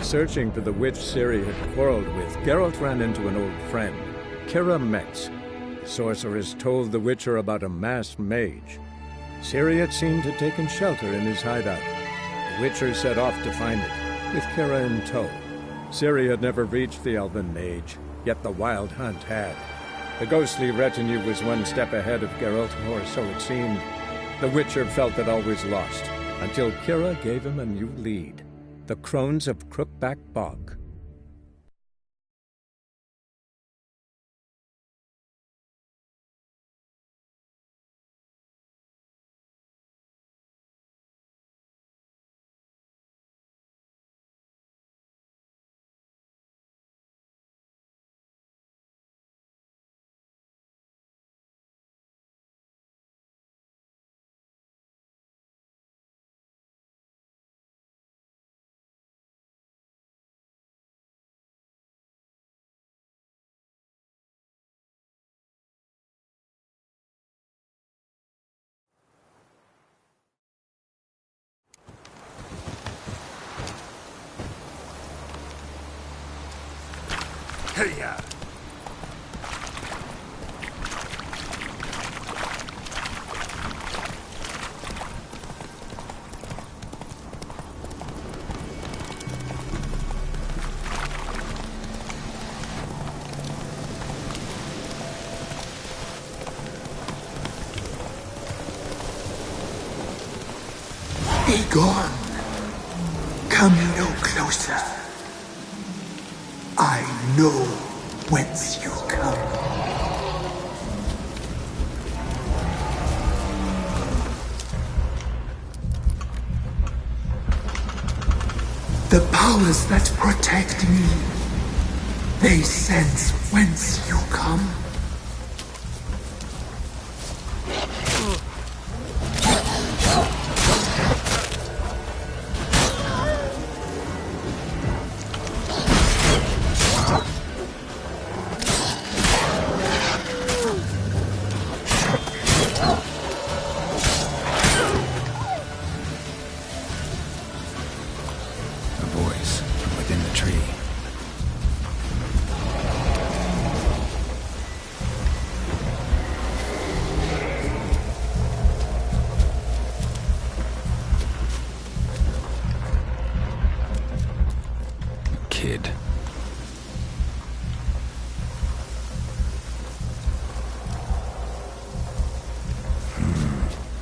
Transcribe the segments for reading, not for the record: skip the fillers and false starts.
Searching for the witch Ciri had quarreled with, Geralt ran into an old friend, Kira Metz. The sorceress told the Witcher about a masked mage. Ciri had seemed to have taken shelter in his hideout. The Witcher set off to find it, with Kira in tow. Ciri had never reached the elven mage, yet the wild hunt had. The ghostly retinue was one step ahead of Geralt, or so it seemed. The Witcher felt that all was lost, until Kira gave him a new lead. The Crones of Crookback Bog. Hey-ya! Be gone. Come no closer. I know whence you come. The powers that protect me, they sense whence you come.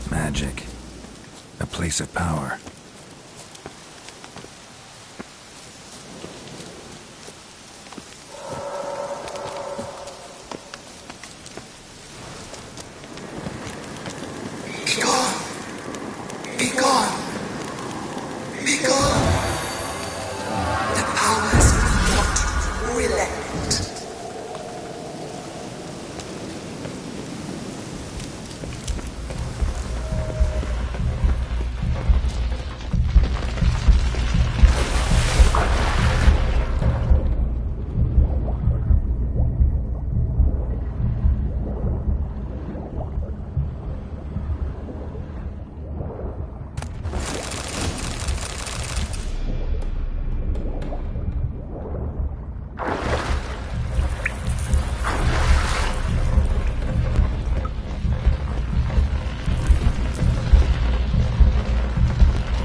Magic. A place of power. Be gone! Be gone! Be gone! The powers will not relent.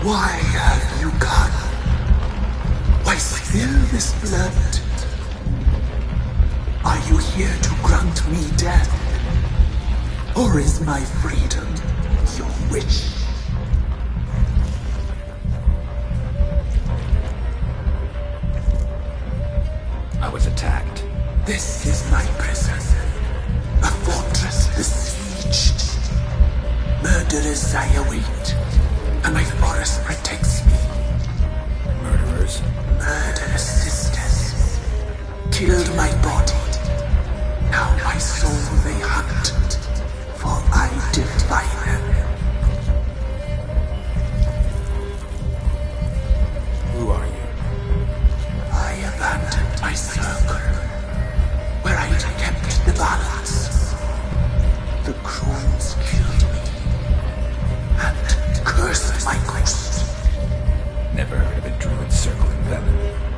Why have you come? Why spill this blood? Are you here to grant me death? Or is my freedom your wish? I was attacked. This is my prison. A fortress besieged. Murderers I await. And my forest protects me. Murderers? Murderous sisters killed my body. Now my soul they hunt, for I defy them. Who are you? I abandoned my circle, where I kept the balance. The crones killed me, and cursed my ghost. Never heard of a druid circle in Velen.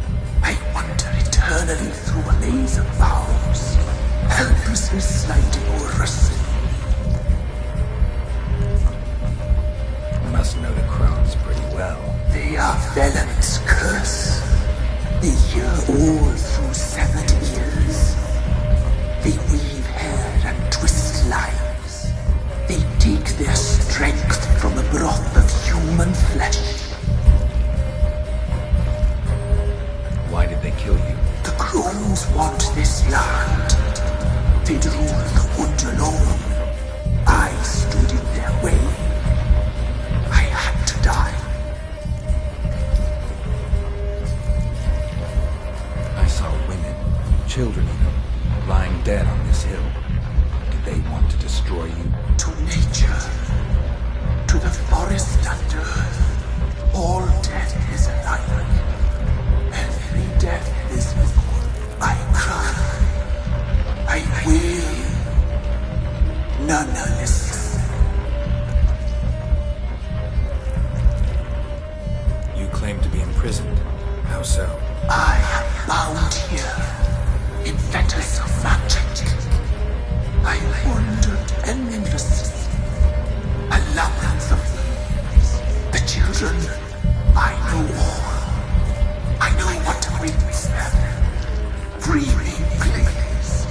broth of human flesh. Why did they kill you? The crones want this land. They'd rule the wood alone. I stood in their way. I had to die. I saw women, children even, lying dead on this hill. Did they want to destroy you? To nature, to the forest and earth, all death is alike. Every death is equal. I cry. I wail. None listens. You claim to be imprisoned. How so? I am bound here in fetters of magic. I wandered endlessly, a labyrinth of thieves. The children, I know all. I know what awaits them. Free me, please.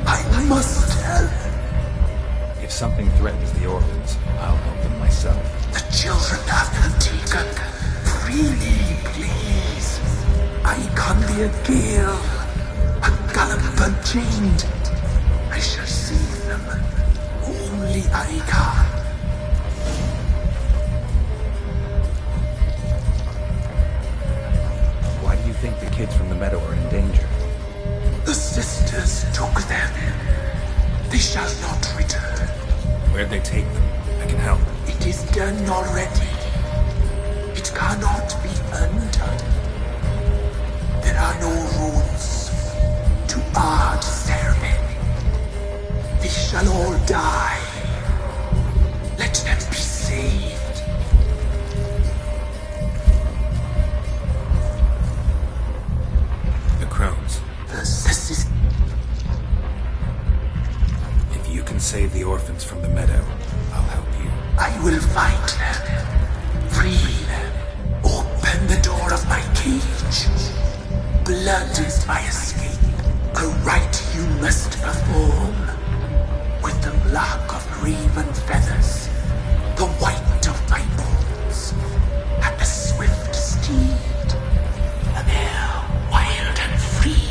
I must help. If something threatens the orphans, I'll help them myself. The children have been taken. Free me, please. I can be a gale, a gallop unchained. I shall save them. Only I can. Why do you think the kids from the meadow are in danger? The sisters took them. They shall not return. Where'd they take them? I can help. It is done already. It cannot be undone. There are no rules to our ceremony. They shall all die. Let them be saved. The crones. The sisters. If you can save the orphans from the meadow, I'll help you. I will find them. Free them. Open the door of my cage. Blood is my escape. A rite you must perform. With the black of raven feathers, the white of my bones, and the swift steed. A mare wild and free,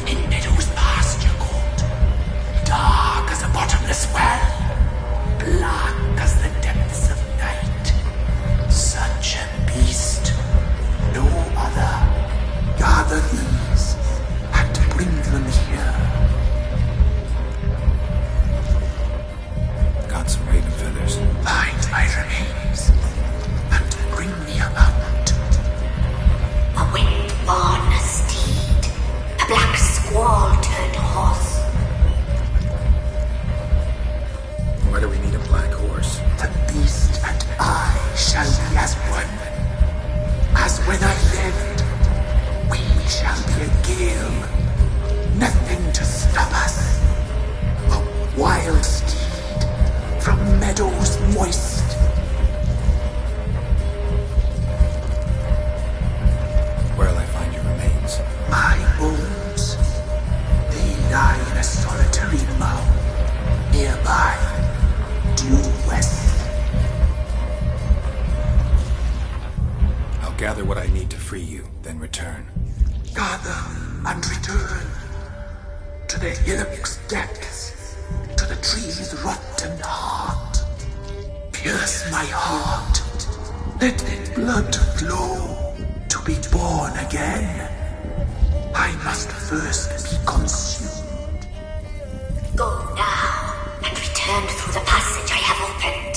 in meadows pasture cold, dark as a bottomless well, black as the depths of night. Such a beast, no other. Gather these and bring them here. Got some raven feathers. Find my remains and bring me a mount. A wind-born steed, a black squall turned horse. Why do we need a black horse? The beast and I shall be as one. As when I lived, we shall be a gale. Nothing to stop us. A wild steed from meadows moist. Where'll I find your remains? My bones, they lie in a solitary mound nearby, due west. I'll gather what I need to free you, then return. Gather and return to the hillock's depths, to the tree's rotten heart. Pierce my heart, let blood flow to be born again. I must first be consumed. Go now, and return through the passage I have opened.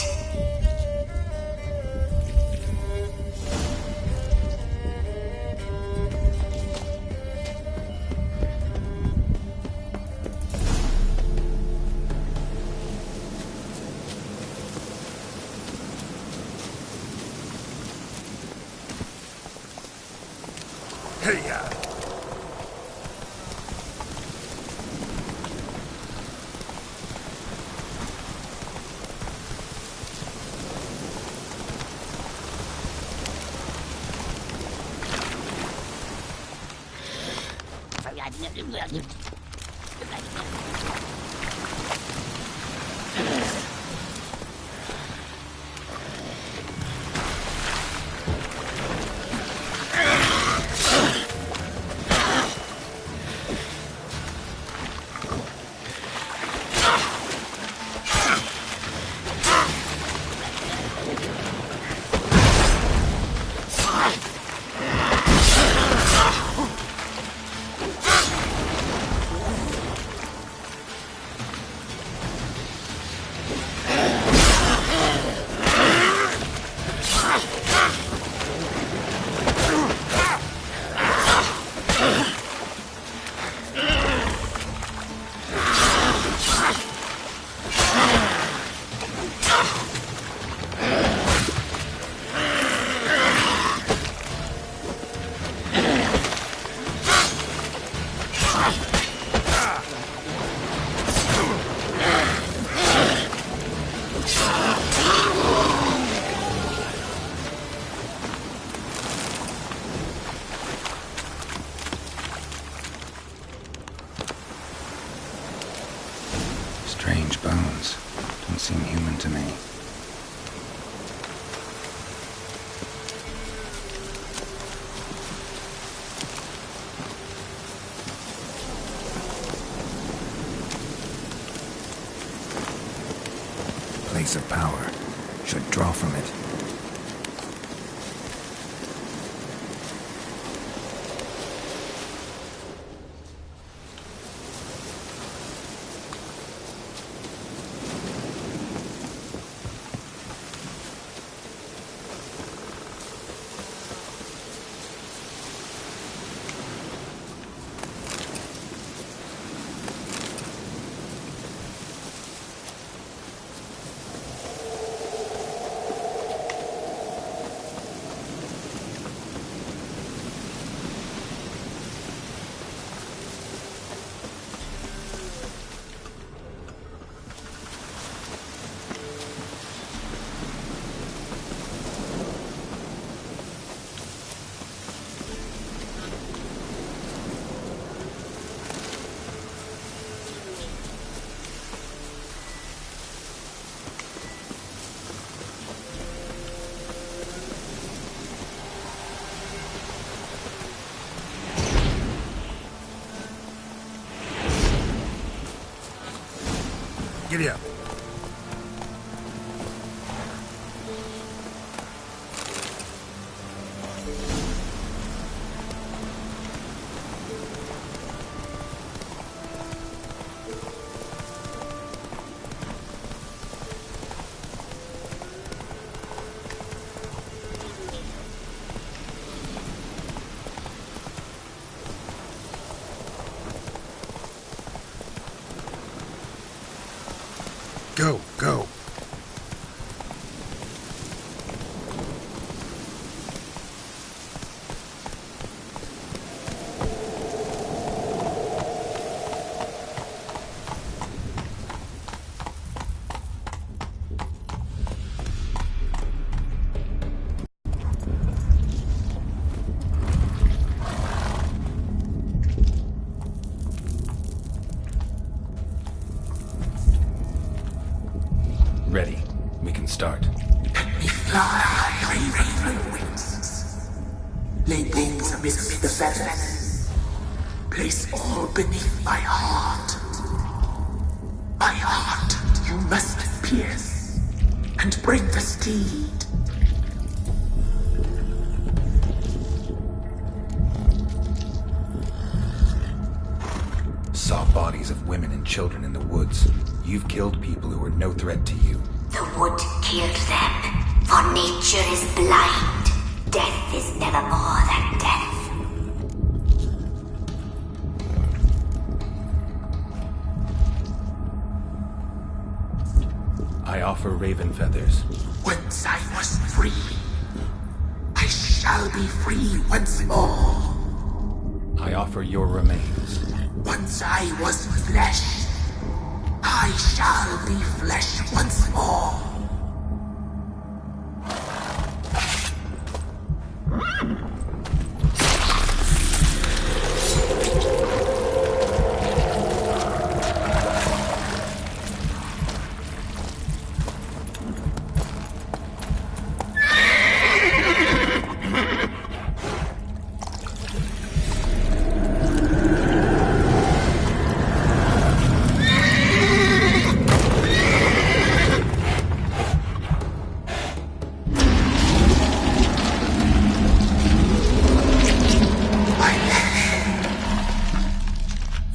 bones. Don't seem human to me. Place of power. Should draw from it. Giddy up. Go, go. Ready. We can start. Let me fly, raven wings. Lay wings amidst the feathers. Place all beneath my heart. My heart you must pierce, and bring the steed. Saw bodies of women and children in the woods. You've killed people who were no threat to you. The wood killed them, for nature is blind. Death is never more than death. I offer raven feathers. Once I was free, I shall be free once more. I offer your remains. Once I was flesh, I shall be flesh once more.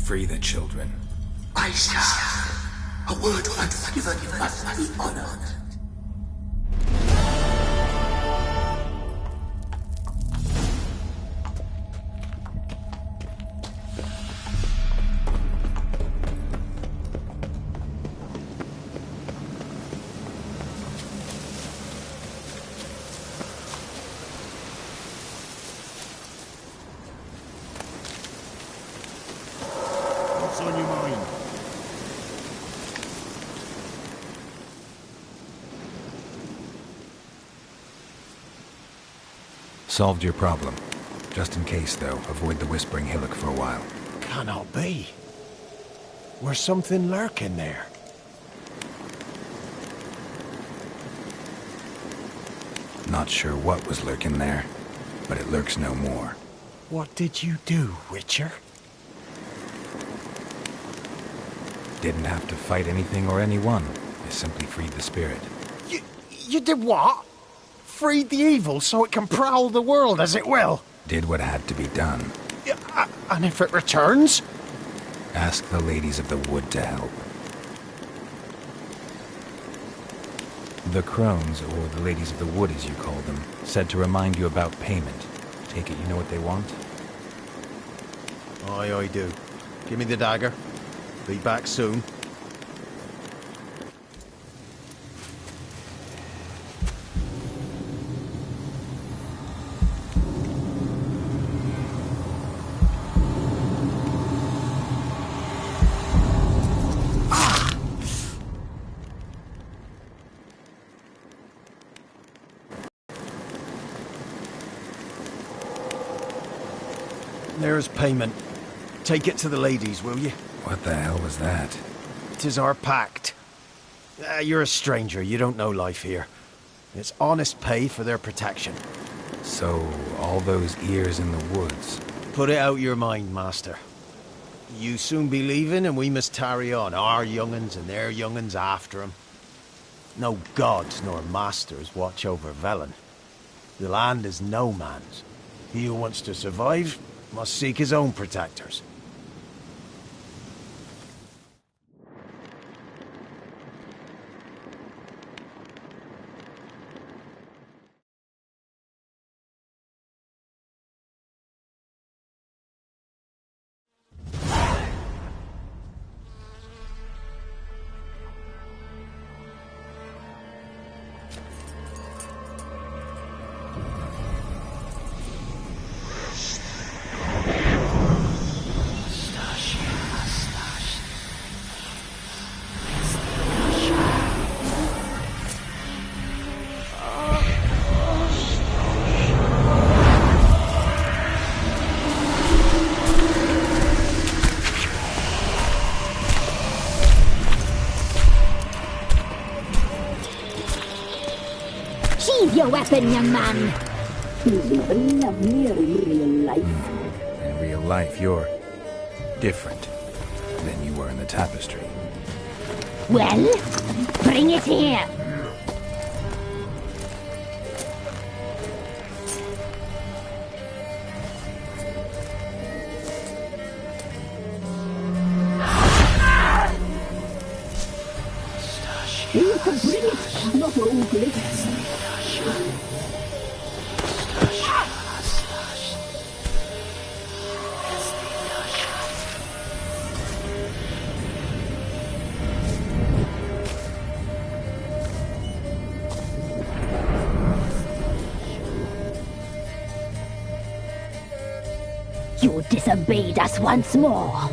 Free the children. I shall. A word once given must be honored. What's on your mind? Solved your problem. Just in case, though, avoid the Whispering Hillock for a while. Cannot be. Where's something lurking there? Not sure what was lurking there, but it lurks no more. What did you do, Witcher? Didn't have to fight anything or anyone. I simply freed the spirit. You did what? Freed the evil so it can prowl the world as it will? Did what had to be done. And if it returns? Ask the ladies of the wood to help. The crones, or the ladies of the wood as you call them, said to remind you about payment. Take it you know what they want? Aye, I do. Give me the dagger. Be back soon. There's payment. Take it to the ladies, will you? What the hell was that? 'Tis our pact. You're a stranger, you don't know life here. It's honest pay for their protection. So, all those ears in the woods. Put it out your mind, master. You soon be leaving and we must tarry on, our young'uns and their young'uns after 'em. No gods nor masters watch over Velen. The land is no man's. He who wants to survive must seek his own protectors. Sheathe your weapon, young man. He's even lovelier in real life. In real life, you're different than you were in the tapestry. Well, bring it here. You can bring it, not ugly. You disobeyed us once more.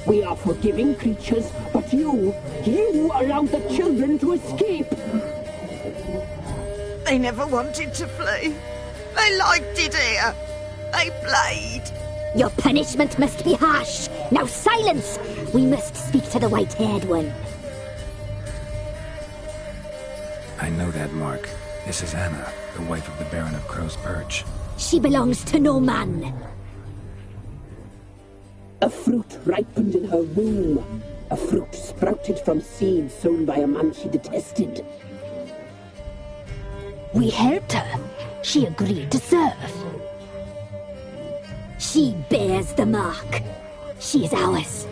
We are forgiving creatures, but you allowed the children to escape. They never wanted to flee. They liked it here. They played. Your punishment must be harsh. Now silence! We must speak to the white-haired one. I know that mark. This is Anna, the wife of the Baron of Crow's Perch. She belongs to no man. A fruit ripened in her womb. A fruit sprouted from seeds sown by a man she detested. We helped her. She agreed to serve. She bears the mark. She is ours.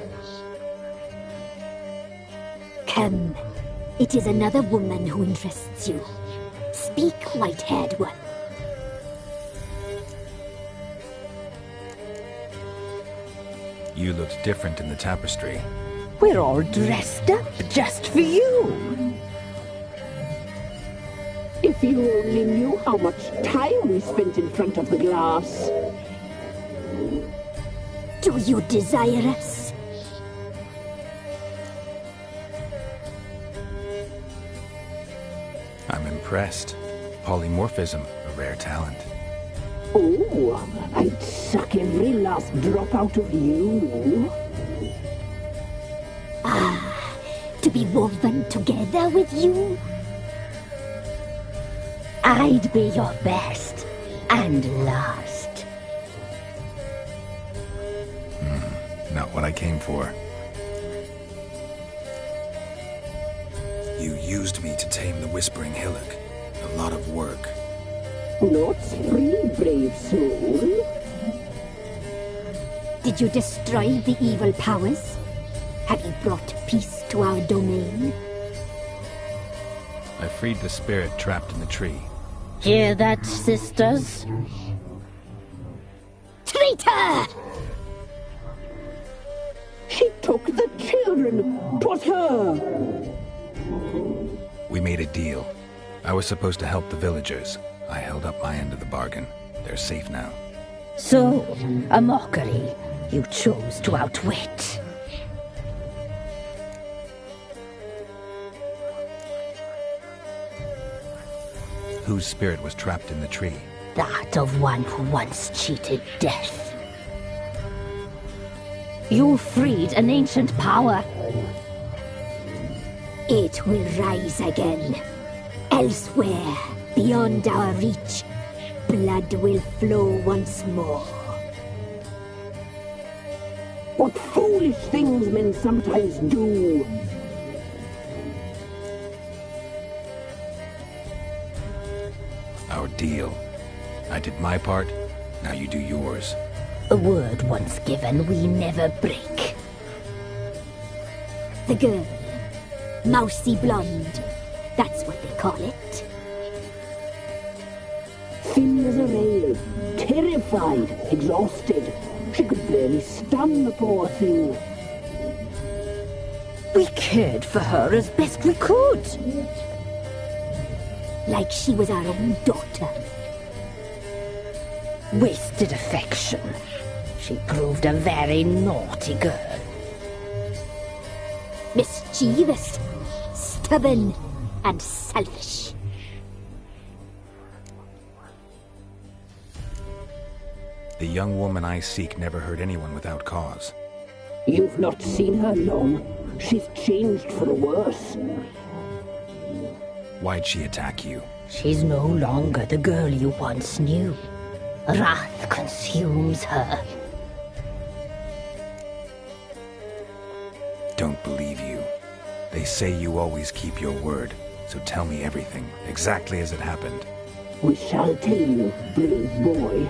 Come. It is another woman who interests you. Speak, white-haired one. You looked different in the tapestry. We're all dressed up just for you. If you only knew how much time we spent in front of the glass. Do you desire us? I'm impressed. Polymorphism, a rare talent. Oh, I'd suck every last drop out of you. To be woven together with you? I'd be your best and last. Not what I came for. You used me to tame the Whispering Hillock. A lot of work. Not free, brave soul. Did you destroy the evil powers? Have you brought peace to our domain? I freed the spirit trapped in the tree. Hear that, sisters? Traitor! She took the children. 'Twas her. We made a deal. I was supposed to help the villagers. I held up my end of the bargain. They're safe now. So, a mockery you chose to outwit. Whose spirit was trapped in the tree? That of one who once cheated death. You freed an ancient power. It will rise again. Elsewhere, beyond our reach, blood will flow once more. What foolish things men sometimes do. Our deal. I did my part, now you do yours. A word once given, we never break. The girl. Mousy blonde. That's what they call it. Thin as a rail, terrified, exhausted. She could barely stand, the poor thing. We cared for her as best we could. Like she was our own daughter. Wasted affection. She proved a very naughty girl. Mischievous, stubborn, and selfish. The young woman I seek never hurt anyone without cause. You've not seen her long. She's changed for the worse. Why'd she attack you? She's no longer the girl you once knew. Wrath consumes her. Don't believe you. They say you always keep your word, so tell me everything, exactly as it happened. We shall tell you, brave boy.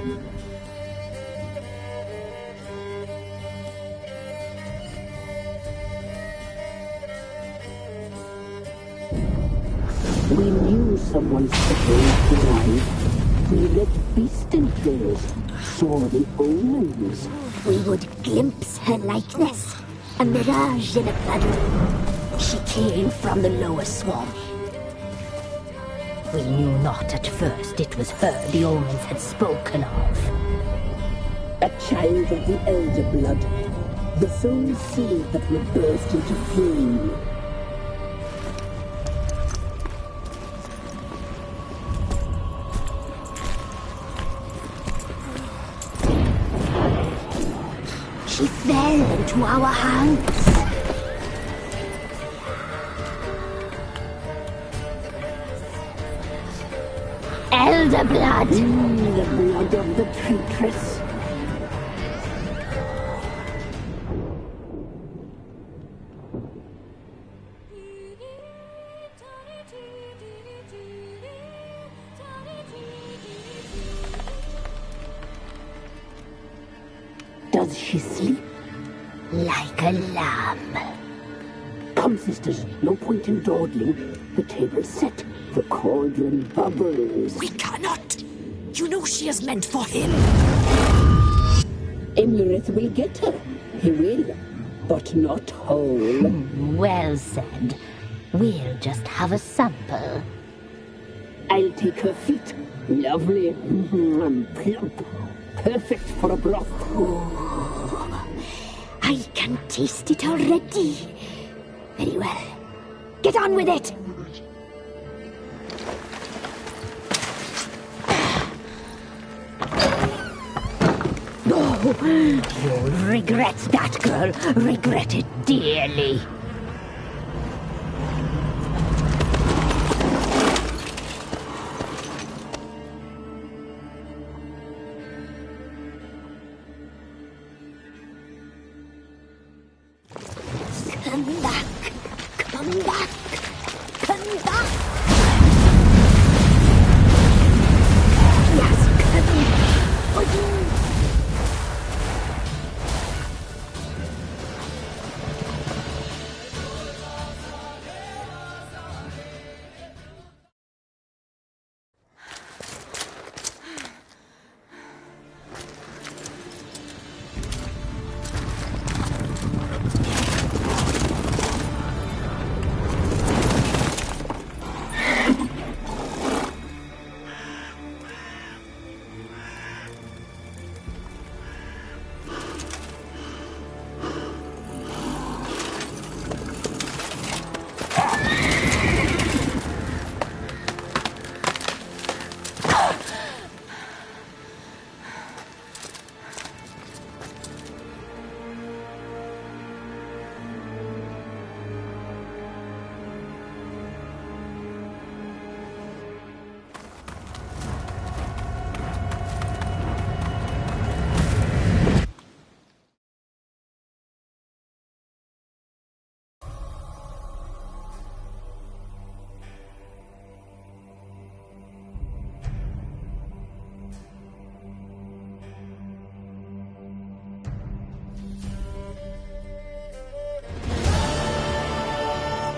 We knew someone supposed to die. We read beast enclosed, saw the omens. We would glimpse her likeness, a mirage in a puddle. She came from the lower swamp. We knew not at first it was her the omens had spoken of. A child of the elder blood, the soul seed that would burst into flame. She fell into our hands. Elder blood! The blood of the traitress. Does she sleep? Like a lamb. Come, sisters, no point in dawdling. The table's set. The cauldron bubbles. We cannot. You know she is meant for him. Emmerith will get her. He will, but not whole. Well said. We'll just have a sample. I'll take her feet. Lovely. Plump. Perfect for a broth. I can taste it already. Very well. Get on with it! Oh, you'll regret that, girl. Regret it dearly. Come back! Come back! Come back! Yes, come back!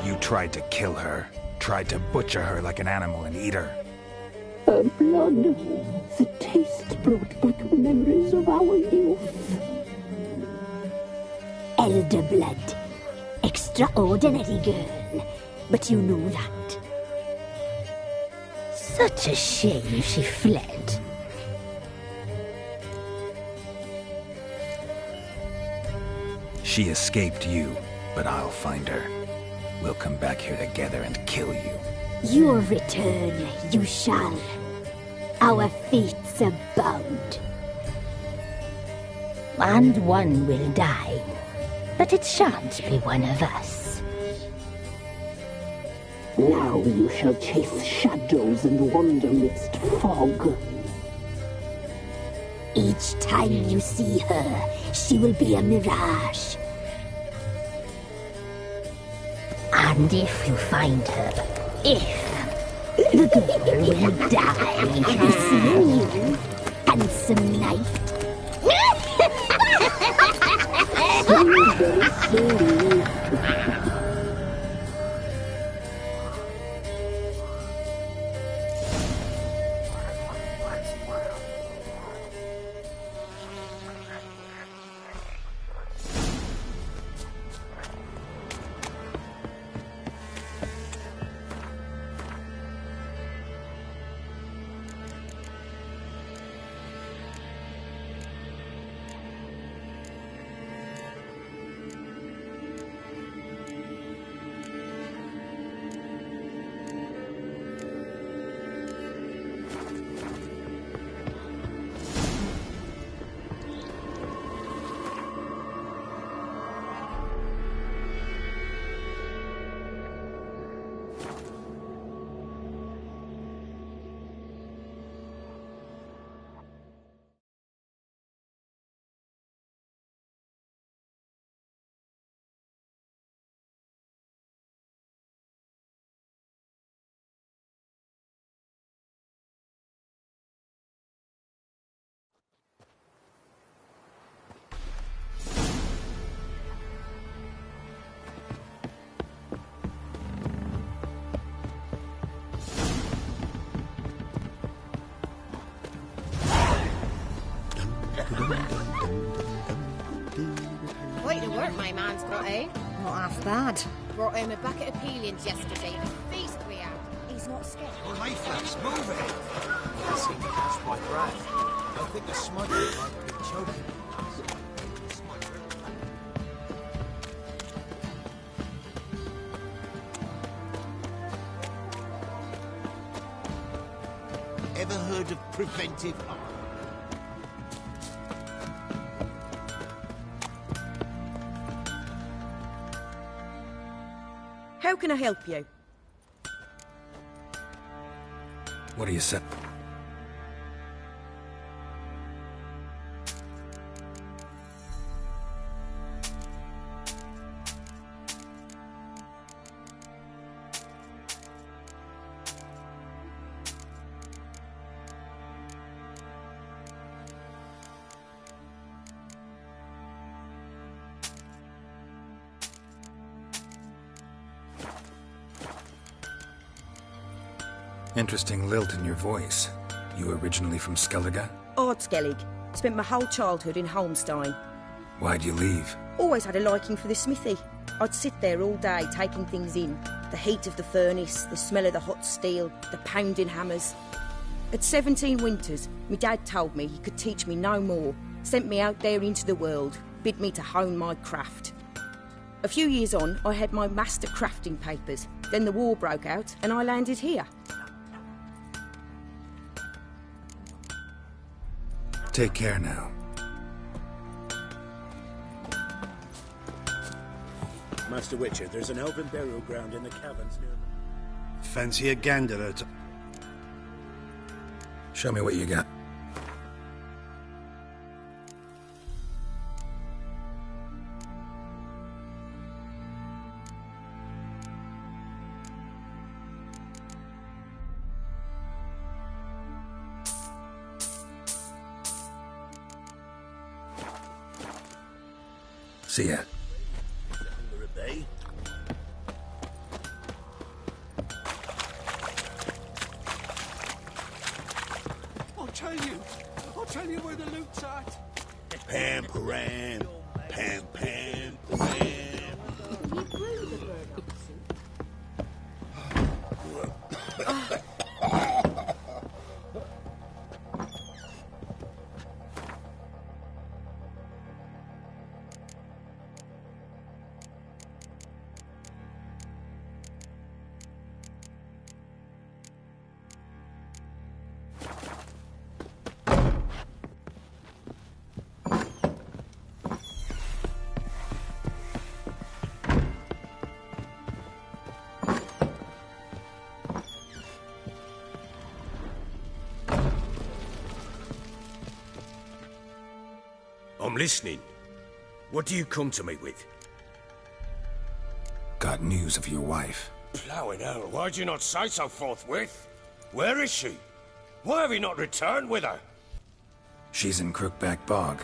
You tried to kill her. Tried to butcher her like an animal and eat her. Her blood. The taste brought back memories of our youth. Elder blood. Extraordinary girl. But you know that. Such a shame she fled. She escaped you, but I'll find her. We'll come back here together and kill you. Your return, you shall. Our fates are bound. And one will die. But it shan't be one of us. Now you shall chase shadows and wander midst fog. Each time you see her, she will be a mirage. And if you find her, the girl will die seeing you, handsome knight. Quite the work my man's got, eh? Not half bad. Brought home a bucket of peelings yesterday. A feast we had. He's not scared. Well, Mayflax, move it! I seem to catch my breath. I think the smuggler might be choking. Ever heard of preventive harm? How can I help you? What do you say? Interesting lilt in your voice. You originally from Skellige? Ardskellig. Spent my whole childhood in Holmstein. Why'd you leave? Always had a liking for the smithy. I'd sit there all day taking things in. The heat of the furnace, the smell of the hot steel, the pounding hammers. At 17 winters, my dad told me he could teach me no more. Sent me out there into the world, bid me to hone my craft. A few years on, I had my master crafting papers. Then the war broke out and I landed here. Take care now. Master Witcher, there's an elven burial ground in the caverns nearby. Fancy a gander at... Show me what you got. See ya. I'll tell you where the loot's at. Pam, param, pam, pam, pam. You grew the burdock soup. I'm listening. What do you come to me with? Got news of your wife. Plowing hell, why'd you not say so forthwith? Where is she? Why have you not returned with her? She's in Crookback Bog.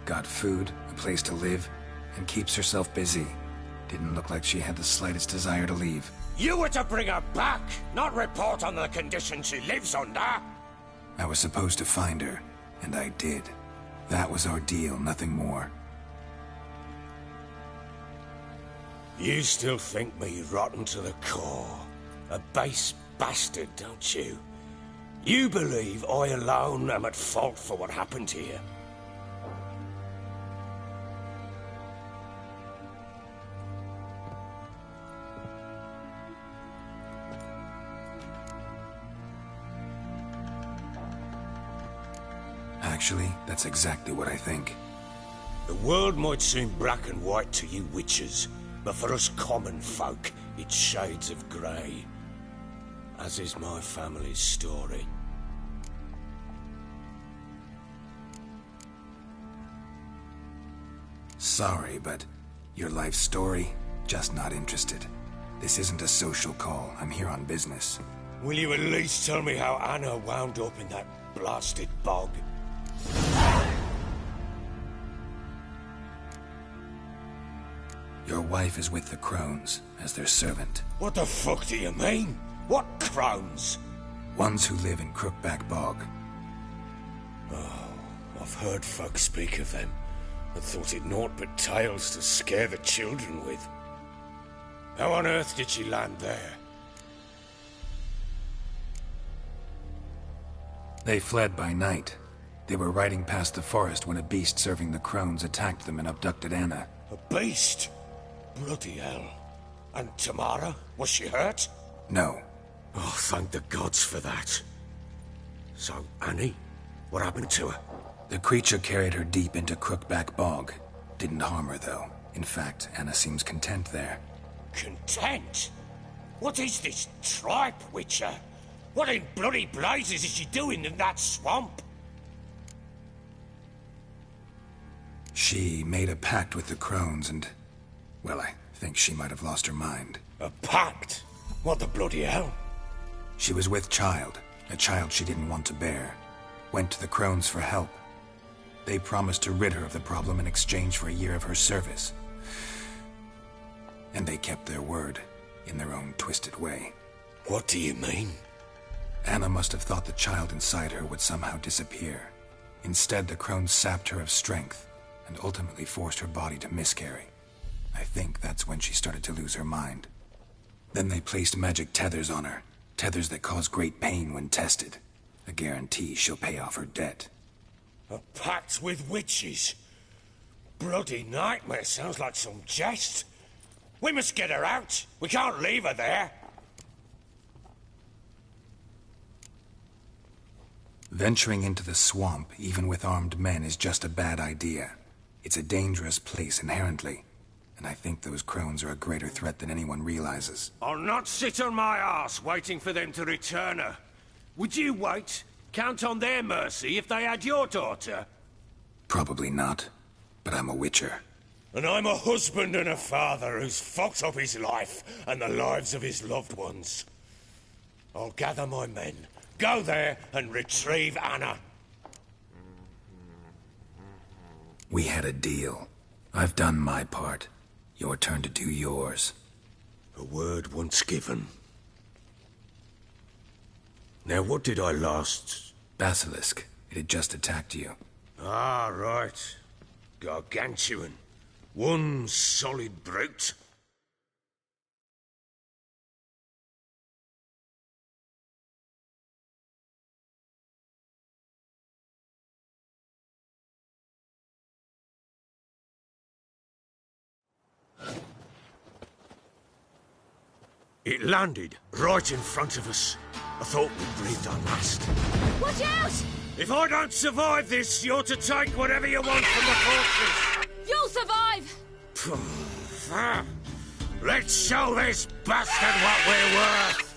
Got food, a place to live, and keeps herself busy. Didn't look like she had the slightest desire to leave. You were to bring her back, not report on the conditions she lives under. I was supposed to find her, and I did. That was our deal, nothing more. You still think me rotten to the core. A base bastard, don't you? You believe I alone am at fault for what happened here. Actually, that's exactly what I think. The world might seem black and white to you witches, but for us common folk, it's shades of grey. As is my family's story. Sorry, but your life story, just not interested. This isn't a social call. I'm here on business. Will you at least tell me how Anna wound up in that blasted bog? Your wife is with the Crones, as their servant. What the fuck do you mean? What Crones? Ones who live in Crookback Bog. Oh, I've heard folk speak of them, and thought it naught but tales to scare the children with. How on earth did she land there? They fled by night. They were riding past the forest when a beast serving the Crones attacked them and abducted Anna. A beast? Bloody hell. And Tamara? Was she hurt? No. Oh, thank the gods for that. So, Annie? What happened to her? The creature carried her deep into Crookback Bog. Didn't harm her, though. In fact, Anna seems content there. Content? What is this tripe, Witcher? What in bloody blazes is she doing in that swamp? She made a pact with the Crones and... well, I think she might have lost her mind. A pact? What the bloody hell? She was with child, a child she didn't want to bear. Went to the Crones for help. They promised to rid her of the problem in exchange for a year of her service. And they kept their word, in their own twisted way. What do you mean? Anna must have thought the child inside her would somehow disappear. Instead, the crones sapped her of strength and ultimately forced her body to miscarry. I think that's when she started to lose her mind. Then they placed magic tethers on her, tethers that cause great pain when tested. A guarantee she'll pay off her debt. A pact with witches? Bloody nightmare, sounds like some jest. We must get her out. We can't leave her there. Venturing into the swamp, even with armed men, is just a bad idea. It's a dangerous place inherently, and I think those crones are a greater threat than anyone realizes. I'll not sit on my arse waiting for them to return her. Would you wait? Count on their mercy if they had your daughter? Probably not, but I'm a witcher. And I'm a husband and a father who's fucked up his life and the lives of his loved ones. I'll gather my men, go there and retrieve Anna. We had a deal. I've done my part. Your turn to do yours. A word once given. Now what did I last... Basilisk. It had just attacked you. Ah, right. Gargantuan. One solid brute. It landed right in front of us. I thought we breathed our last. Watch out! If I don't survive this, you're to take whatever you want from the fortress. You'll survive! Let's show this bastard what we're worth.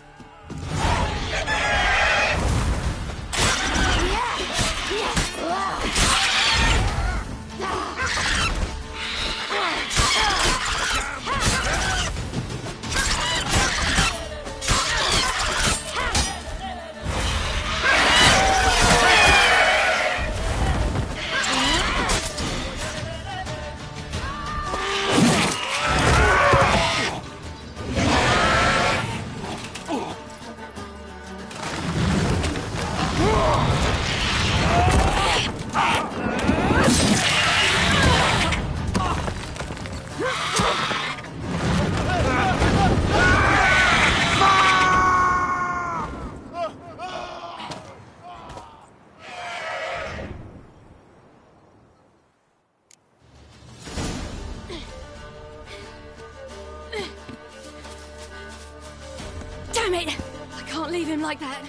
Damn it! I can't leave him like that.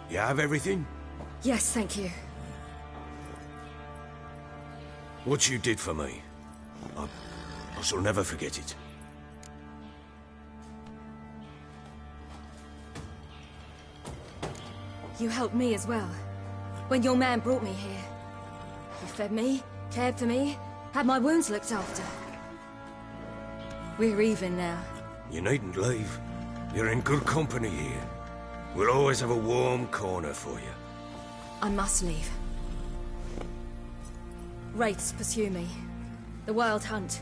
You have everything? Yes, thank you. What you did for me, I shall never forget it. You helped me as well. When your man brought me here. You fed me, cared for me, had my wounds looked after. We're even now. You needn't leave. You're in good company here. We'll always have a warm corner for you. I must leave. Wraiths pursue me. The Wild Hunt.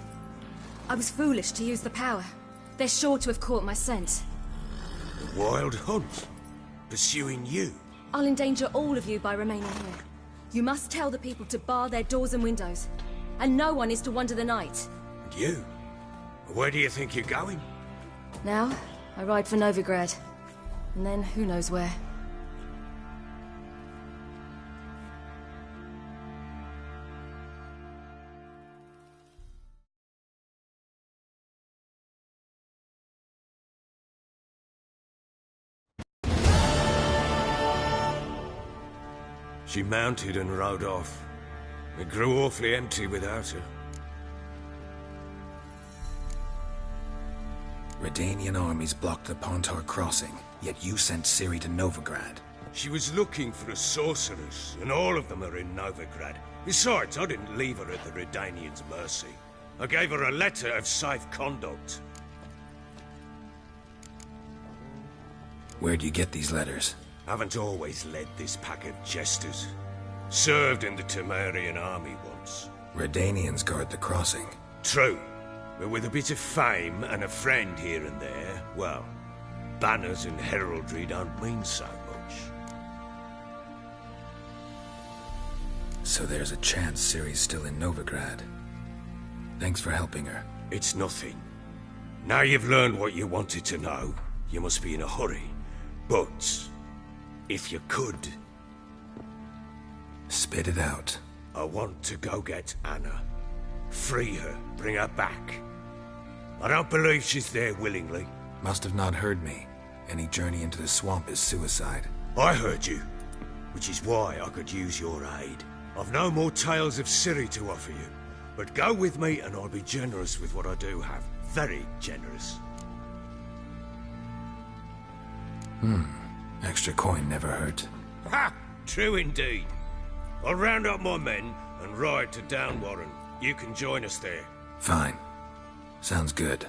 I was foolish to use the power. They're sure to have caught my scent. The Wild Hunt? Pursuing you? I'll endanger all of you by remaining here. You must tell the people to bar their doors and windows. And no one is to wander the night. And you? Where do you think you're going? Now, I ride for Novigrad. And then, who knows where. She mounted and rode off. It grew awfully empty without her. Redanian armies blocked the Pontar crossing, yet you sent Ciri to Novigrad. She was looking for a sorceress, and all of them are in Novigrad. Besides, I didn't leave her at the Redanians' mercy. I gave her a letter of safe conduct. Where'd you get these letters? Haven't always led this pack of jesters. Served in the Temerian army once. Redanians guard the crossing. True. But with a bit of fame and a friend here and there, well, banners and heraldry don't mean so much. So there's a chance Ciri's still in Novigrad. Thanks for helping her. It's nothing. Now you've learned what you wanted to know, you must be in a hurry. But, if you could... Spit it out. I want to go get Anna. Free her, bring her back. I don't believe she's there willingly. Must have not heard me. Any journey into the swamp is suicide. I heard you, which is why I could use your aid. I've no more tales of Ciri to offer you, but go with me and I'll be generous with what I do have. Very generous. Extra coin never hurt. Ha! True indeed. I'll round up my men and ride to Downwarren. You can join us there. Fine. Sounds good.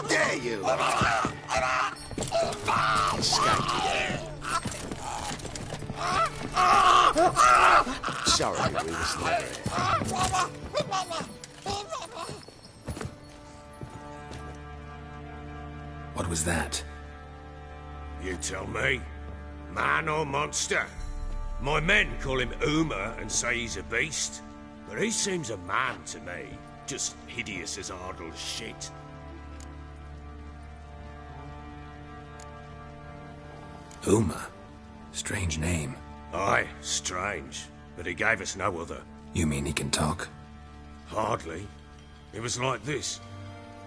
Dare you! Sorry, we was never here. What was that? You tell me. Man or monster? My men call him Uma and say he's a beast. But he seems a man to me. Just hideous as Ardle's shit. Uma? Strange name. Aye, strange. But he gave us no other. You mean he can talk? Hardly. It was like this.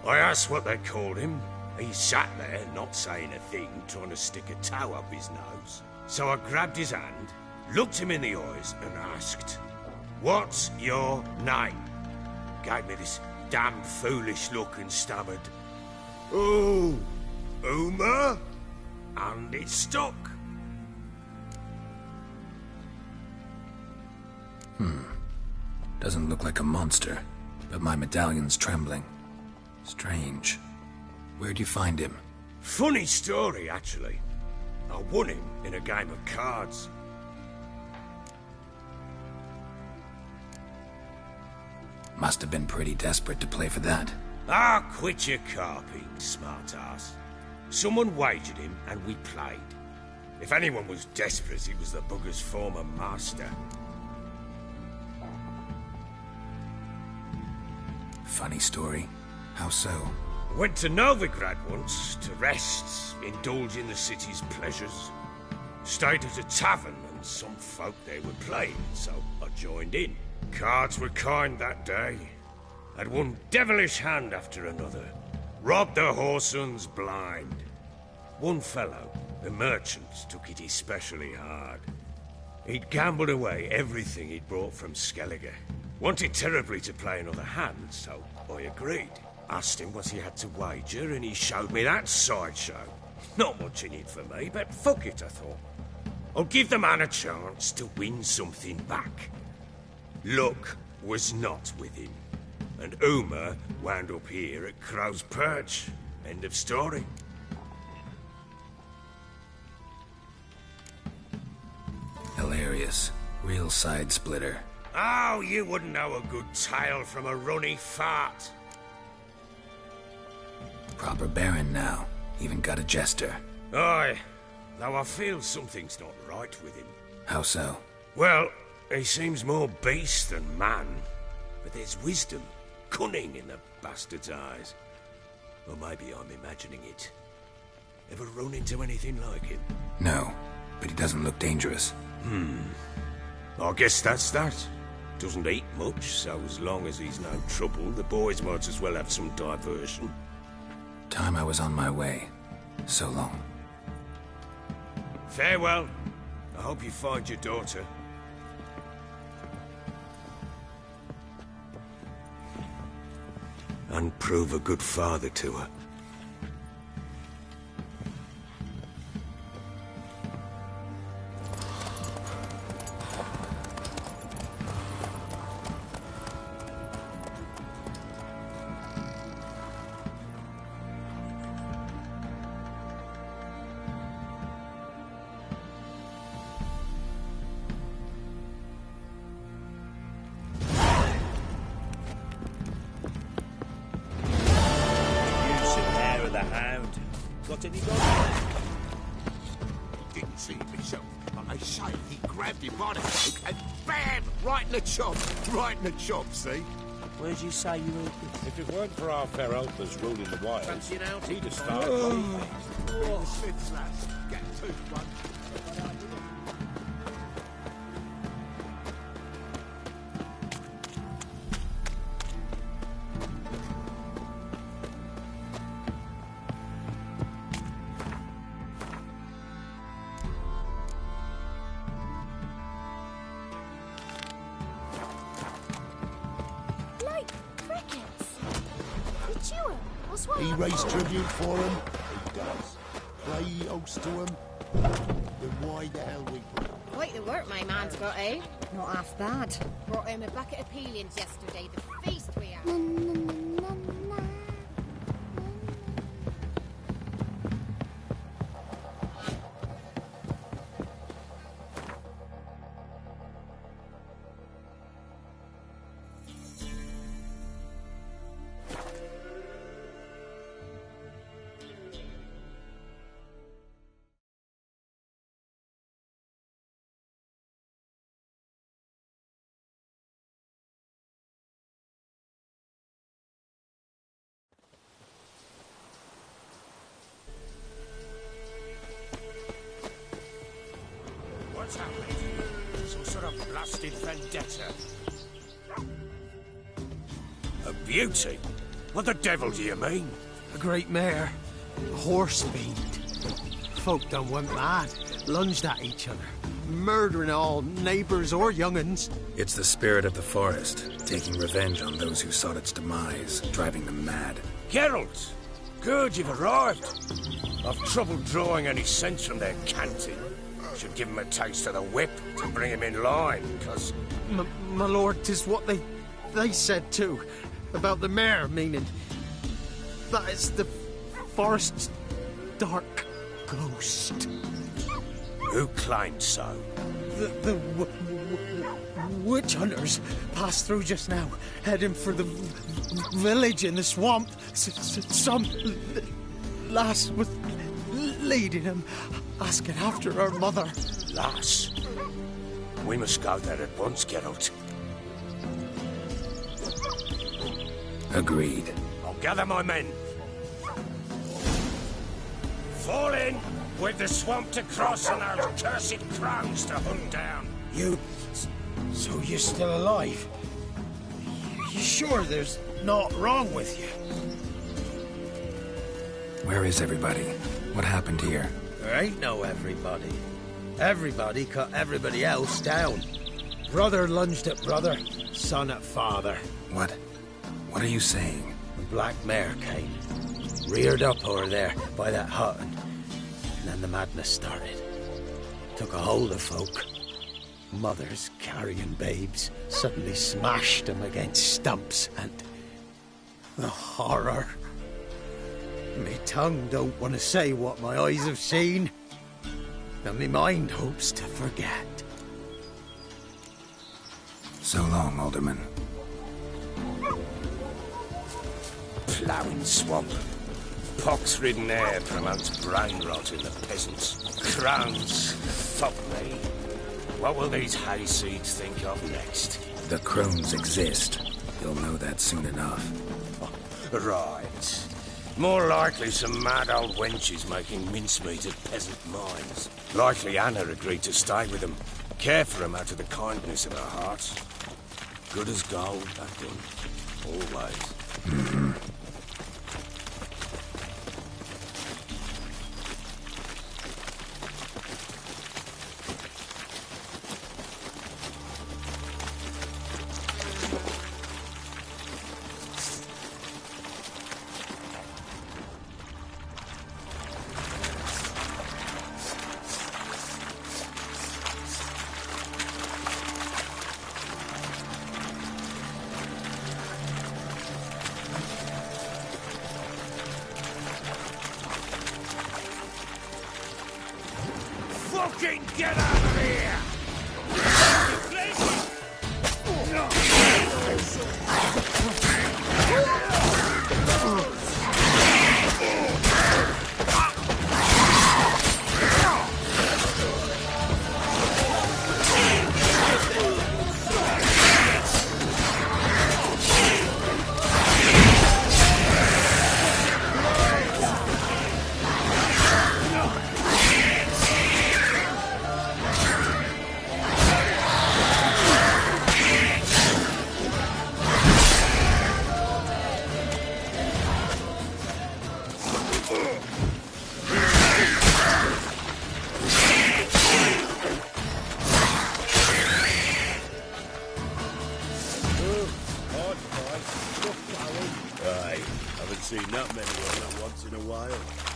I asked what they called him. He sat there, not saying a thing, trying to stick a toe up his nose. So I grabbed his hand, looked him in the eyes, and asked, "What's your name?" Gave me this damn foolish look and stammered, "Oh, Uma?" And it stuck. Doesn't look like a monster, but my medallion's trembling. Strange. Where'd you find him? Funny story, actually. I won him in a game of cards. Must have been pretty desperate to play for that. Ah, quit your carping, smart-ass. Someone wagered him, and we played. If anyone was desperate, it was the bugger's former master. Funny story. How so? Went to Novigrad once, to rest, indulge in the city's pleasures. Stayed at a tavern, and some folk there were playing, so I joined in. Cards were kind that day. Had one devilish hand after another. Robbed the whoresons blind. One fellow, a merchant, took it especially hard. He'd gambled away everything he'd brought from Skellige. Wanted terribly to play another hand, so I agreed. Asked him what he had to wager, and he showed me that sideshow. Not much in it for me, but fuck it, I thought. I'll give the man a chance to win something back. Luck was not with him, and Uma wound up here at Crow's Perch. End of story. Hilarious. Real side splitter. Oh, you wouldn't know a good tale from a runny fart. Proper baron now. Even got a jester. Aye, though I feel something's not right with him. How so? Well, he seems more beast than man, but there's wisdom, cunning in the bastard's eyes. Or maybe I'm imagining it. Ever run into anything like him? No, but he doesn't look dangerous. I guess that's that. Doesn't eat much, so as long as he's no trouble, the boys might as well have some diversion. Time I was on my way. So long. Farewell. I hope you find your daughter. And prove a good father to her. Got any dog? Didn't see it myself, but I say he grabbed him by the throat and bam! Right in the chop. Right in the chop, see? Where'd you say you were? If it weren't for our fair Elfers ruling the wilds, Fancy an outing? he'd have started. The Smiths, lads. Get a tooth, one. He raised tribute for him. He does. Play host to him. Then why the hell we put him? Quite the work my man's got, eh? Not half bad. Brought home a bucket of peelings yesterday, the feast we had. What's happened? Some sort of blasted vendetta. A beauty? What the devil do you mean? A great mare. A horse fiend. Folk done went mad. Lunged at each other. Murdering all neighbours or young'uns. It's the spirit of the forest, taking revenge on those who sought its demise, driving them mad. Geralt! Good, you've arrived. I've trouble drawing any sense from their canting. Should give him a taste of the whip to bring him in line, because... My lord, 'tis what they said too. About the mare, meaning... that is the forest's dark ghost. Who claimed so? The witch hunters passed through just now, heading for the village in the swamp. Some lass was leading them, asking after her mother. Lass? We must go there at once, Geralt. Agreed. I'll gather my men. Fall in with the swamp to cross and those cursed crows to hunt down. You... so you're still alive? You sure there's naught wrong with you? Where is everybody? What happened here? There ain't no everybody. Everybody cut everybody else down. Brother lunged at brother, son at father. What are you saying? The black mare came, reared up over there by that hut, and then the madness started. Took a hold of folk. Mothers carrying babes suddenly smashed them against stumps, and the horror. My tongue don't want to say what my eyes have seen, and my mind hopes to forget. So long, Alderman. Ploughing swamp. Pox-ridden air promotes brain rot in the peasants. Crowns, fuck me. What will these hayseeds think of next? The crones exist. You'll know that soon enough. Right. More likely some mad old wenches making mincemeat at peasant mines. Likely Anna agreed to stay with them. Care for them out of the kindness of her heart. Good as gold, that thing. Always. Mm-hmm. Fucking get out of here!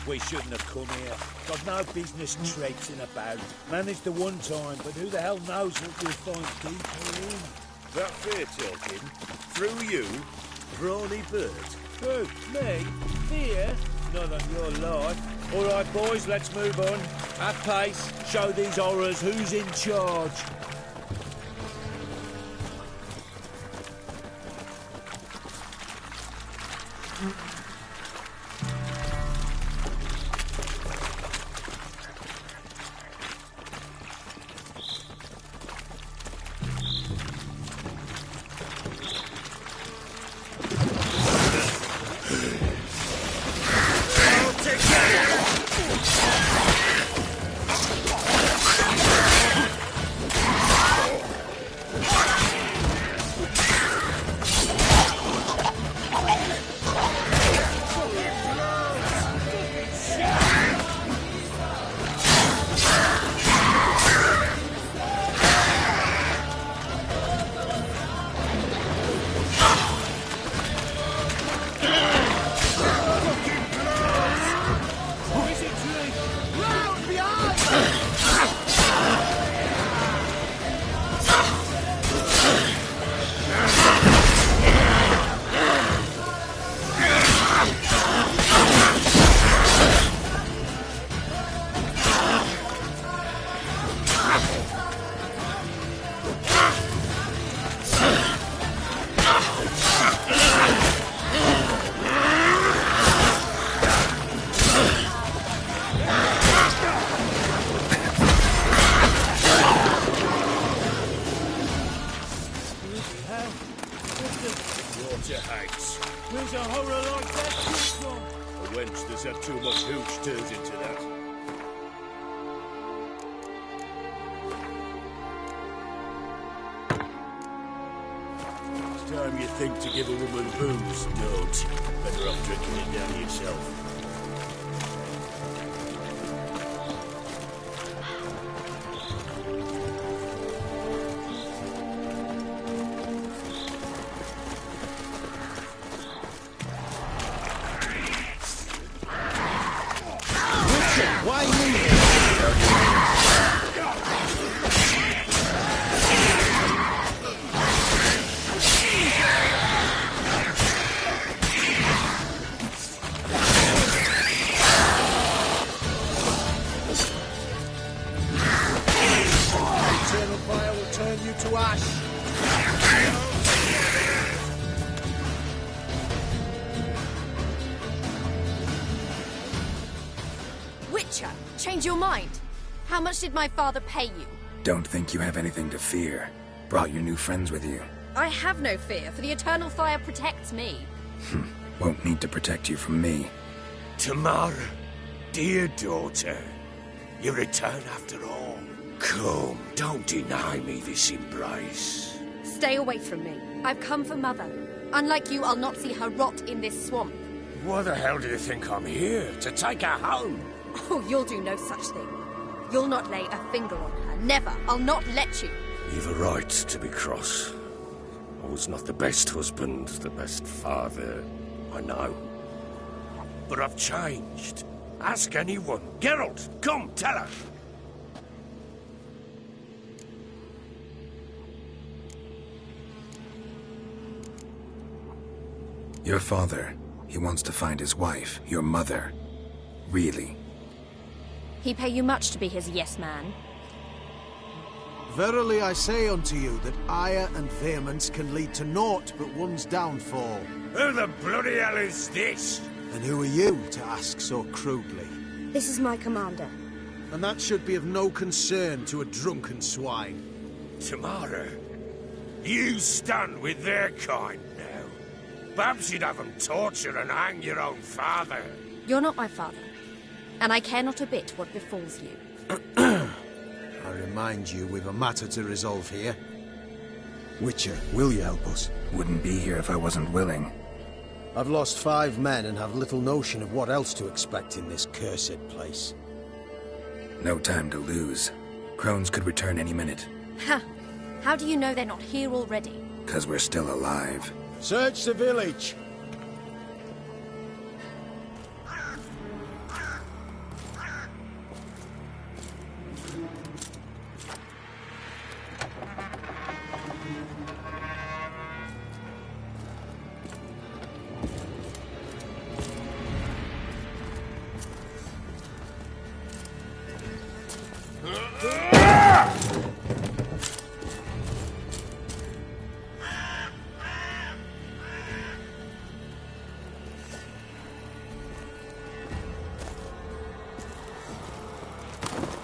We shouldn't have come here. Got no business traipsing about. Managed the one time, but who the hell knows what we'll find deeper in? That fair talking? Through you? Brawny bird? Who? Me? Fear? Not on your life. All right, boys, let's move on. At pace, show these horrors who's in charge. Where's a horror like that come from? A wench that's had too much hooch turns into that. Next time you think to give a woman booze, don't. Better off drinking it down yourself. change your mind? How much did my father pay you? Don't think you have anything to fear. Brought your new friends with you. I have no fear, for the eternal fire protects me. Won't need to protect you from me. Tamara, dear daughter, you return after all. Come, don't deny me this embrace. Stay away from me. I've come for Mother. Unlike you, I'll not see her rot in this swamp. Why the hell do you think I'm here? To take her home? Oh, you'll do no such thing. You'll not lay a finger on her. Never. I'll not let you. You've a right to be cross. I was not the best husband, the best father, I know. But I've changed. Ask anyone. Geralt, come, tell her. Your father, he wants to find his wife, your mother. Really? He pay you much to be his yes man. Verily I say unto you that ire and vehemence can lead to naught but one's downfall. Who the bloody hell is this? And who are you to ask so crudely? This is my commander. And that should be of no concern to a drunken swine. Tamara, you stand with their kind now. Perhaps you'd have them torture and hang your own father. You're not my father, and I care not a bit what befalls you. I remind you, we've a matter to resolve here. Witcher, will you help us? Wouldn't be here if I wasn't willing. I've lost 5 men and have little notion of what else to expect in this cursed place. No time to lose. Crones could return any minute. Ha! How do you know they're not here already? 'Cause we're still alive. Search the village!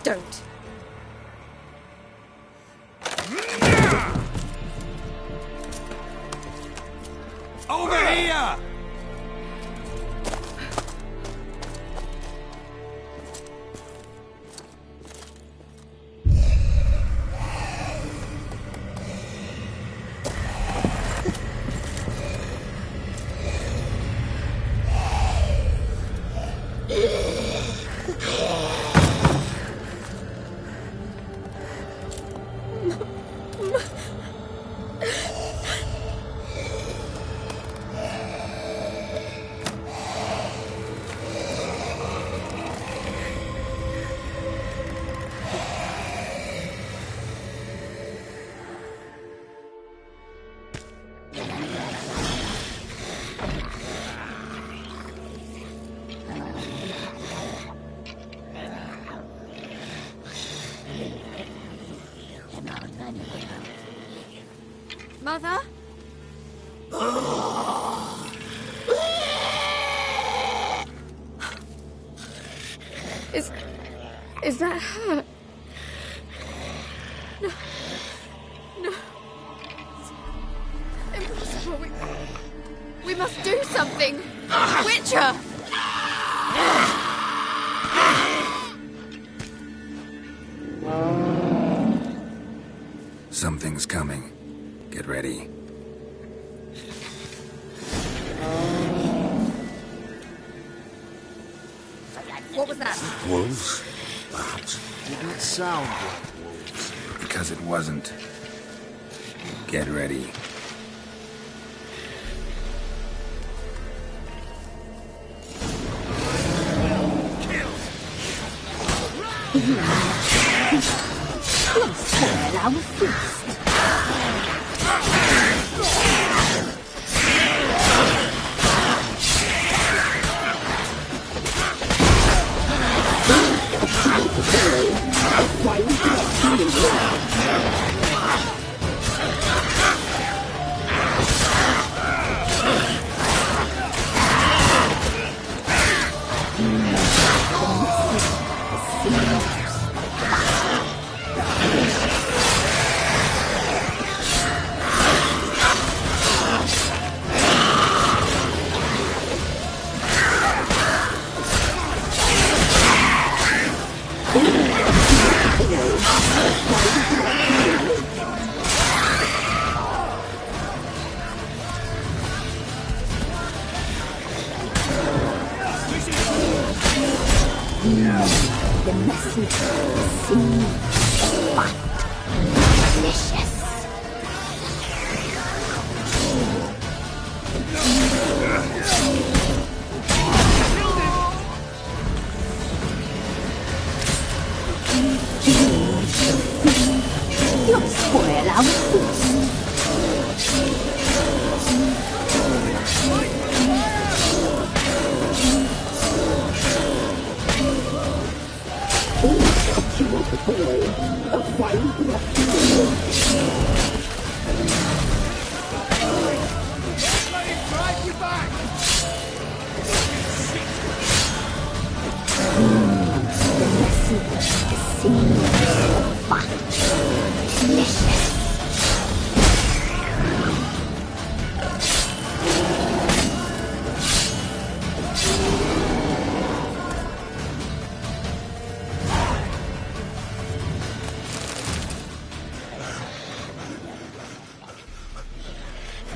Don't. Over here! Mother? Is that her? No. No. It's impossible. We must do something. Witcher! Something's coming. Get ready. What was that? Wolves? Perhaps. Didn't sound like wolves. Because it wasn't. Get ready. Soloararum feast. The message seems fat, delicious. You'll spoil our feast. You a boy, a fine Drive you back! The message seems fat, delicious.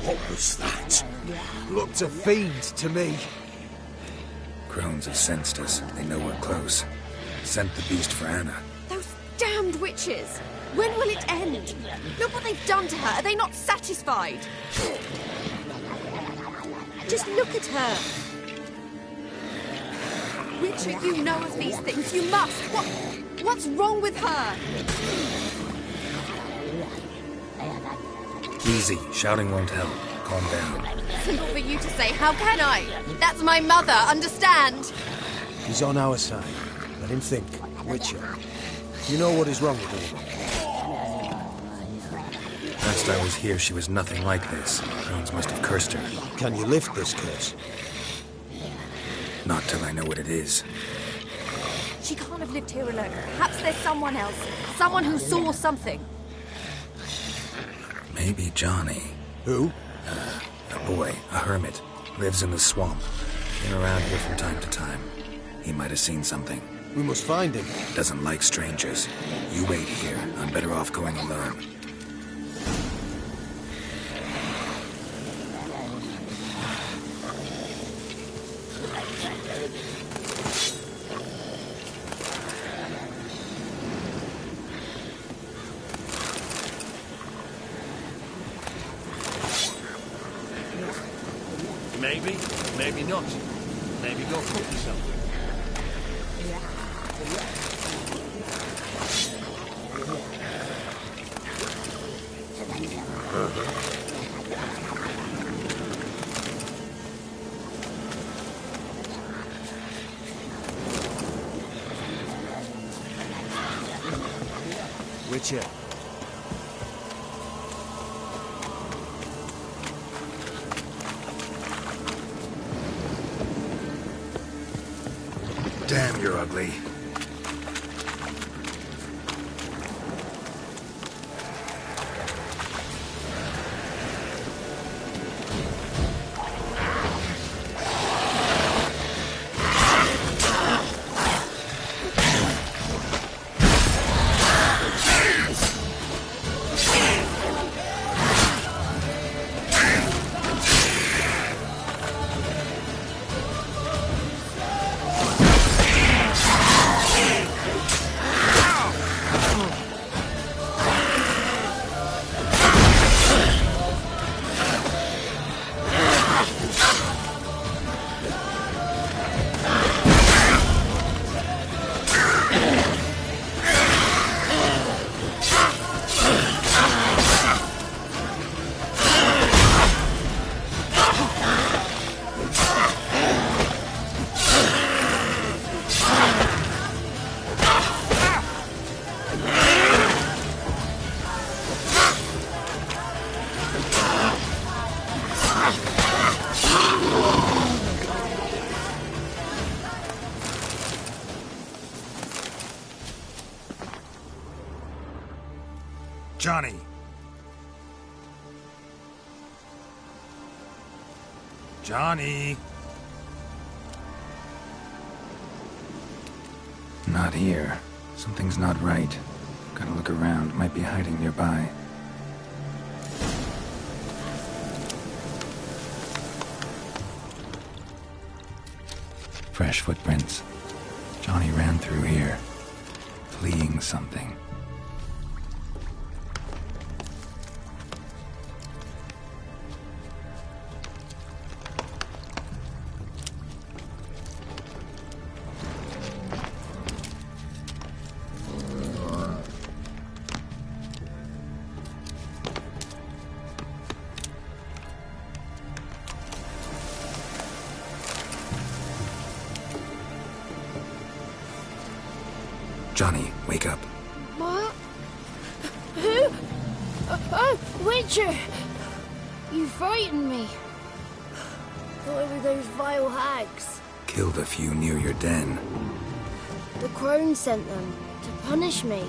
What was that? Looked a fiend to me. Crones have sensed us. They know we're close. Sent the beast for Anna. Those damned witches! When will it end? Look what they've done to her. Are they not satisfied? Just look at her. Witcher, you know of these things. You must. What's wrong with her? Easy. Shouting won't help. Calm down. Simple for you to say. How can I? That's my mother. Understand? He's on our side. Let him think. Witcher. You know what is wrong with her? Last I was here, she was nothing like this. Crones must have cursed her. Can you lift this curse? Not till I know what it is. She can't have lived here alone. Perhaps there's someone else. Someone who saw something. Maybe Johnny. Who? A boy, a hermit. Lives in the swamp. Been around here from time to time. He might have seen something. We must find him. Doesn't like strangers. You wait here. I'm better off going alone. Maybe, maybe not. Maybe go cook you something. Witcher. Damn, you're ugly. Johnny! Johnny! Not here. Something's not right. Gotta look around. Might be hiding nearby. Fresh footprints. Johnny ran through here, fleeing something. Johnny, wake up. What? Who? Oh, Witcher! You frightened me. Thought it were those vile hags. Killed a few near your den. The crone sent them to punish me.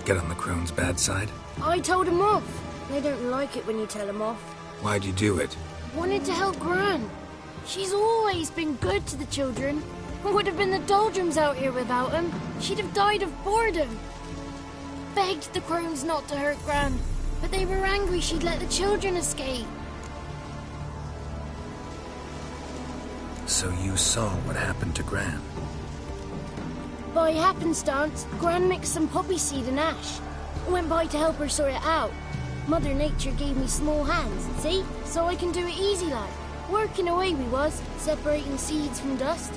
Get on the crone's bad side? I told them off. They don't like it when you tell them off. Why'd you do it? Wanted to help Gran. She's always been good to the children. Would have been the doldrums out here without him. She'd have died of boredom. Begged the crones not to hurt Gran, but they were angry she'd let the children escape. So you saw what happened to Gran? By happenstance, Gran mixed some poppy seed and ash. Went by to help her sort it out. Mother Nature gave me small hands, see? So I can do it easy like. Working away we was, separating seeds from dust.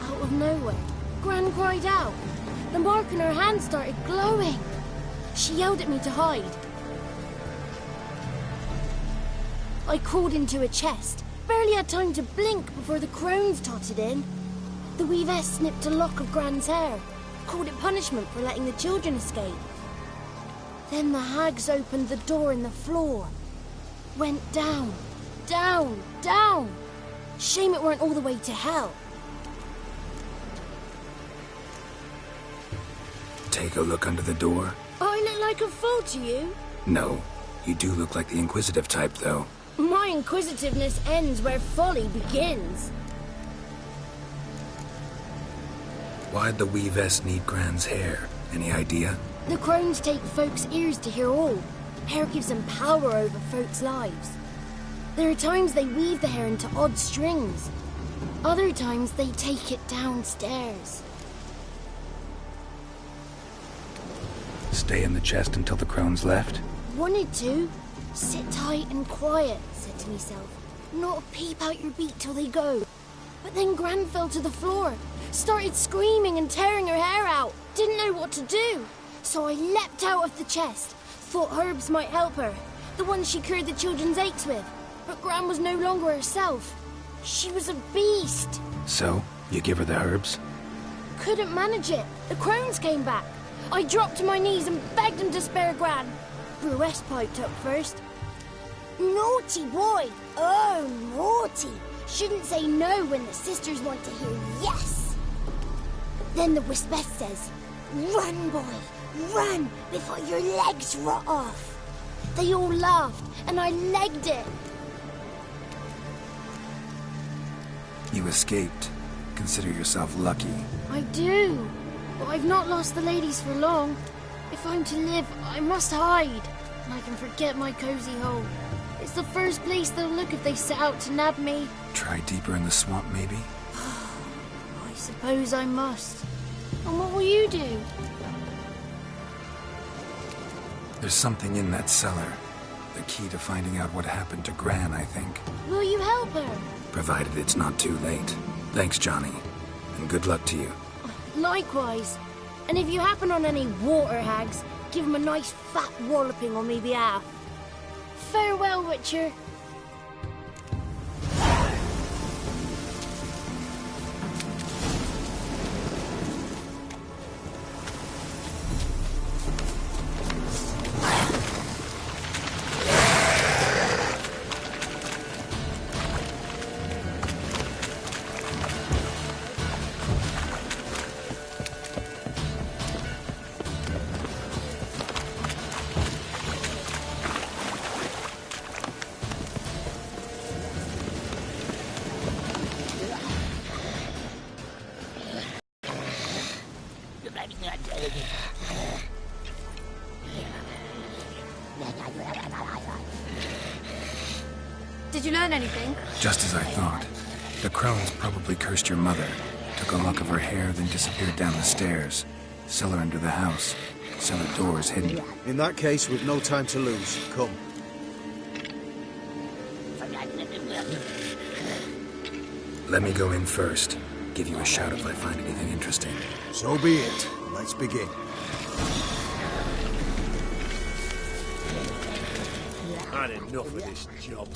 Out of nowhere, Gran cried out. The mark on her hand started glowing. She yelled at me to hide. I crawled into a chest. Barely had time to blink before the crones totted in. The weavess snipped a lock of Gran's hair. Called it punishment for letting the children escape. Then the hags opened the door in the floor. Went down, down, down. Shame it weren't all the way to hell. Take a look under the door? I look like a fool to you? No. You do look like the inquisitive type, though. My inquisitiveness ends where folly begins. Why'd the weavess need Gran's hair? Any idea? The crones take folks' ears to hear all. Hair gives them power over folks' lives. There are times they weave the hair into odd strings. Other times they take it downstairs. Stay in the chest until the crones left? Wanted to. Sit tight and quiet, said to myself. Not a peep out your beat till they go. But then Gran fell to the floor. Started screaming and tearing her hair out. Didn't know what to do. So I leapt out of the chest. Thought herbs might help her. The ones she cured the children's aches with. But Gran was no longer herself. She was a beast. So, you give her the herbs? Couldn't manage it. The crones came back. I dropped to my knees and begged him to spare Gran. Bruess piped up first. Naughty boy! Oh, naughty! Shouldn't say no when the sisters want to hear yes! Then the Wispeth says, run, boy, run, before your legs rot off. They all laughed, and I legged it. You escaped. Consider yourself lucky. I do. But I've not lost the ladies for long. If I'm to live, I must hide. And I can forget my cozy hole. It's the first place they'll look if they set out to nab me. Try deeper in the swamp, maybe? I suppose I must. And what will you do? There's something in that cellar. The key to finding out what happened to Gran, I think. Will you help her? Provided it's not too late. Thanks, Johnny. And good luck to you. Likewise. And if you happen on any water hags, give them a nice fat walloping on me behalf. Farewell, Witcher. Did you learn anything? Just as I thought. The crones probably cursed your mother, took a lock of her hair, then disappeared down the stairs. Cellar under the house. Cellar doors hidden. In that case, we've no time to lose. Come. Let me go in first. Give you a shout if I find anything interesting. So be it. Let's begin. Had enough of this job.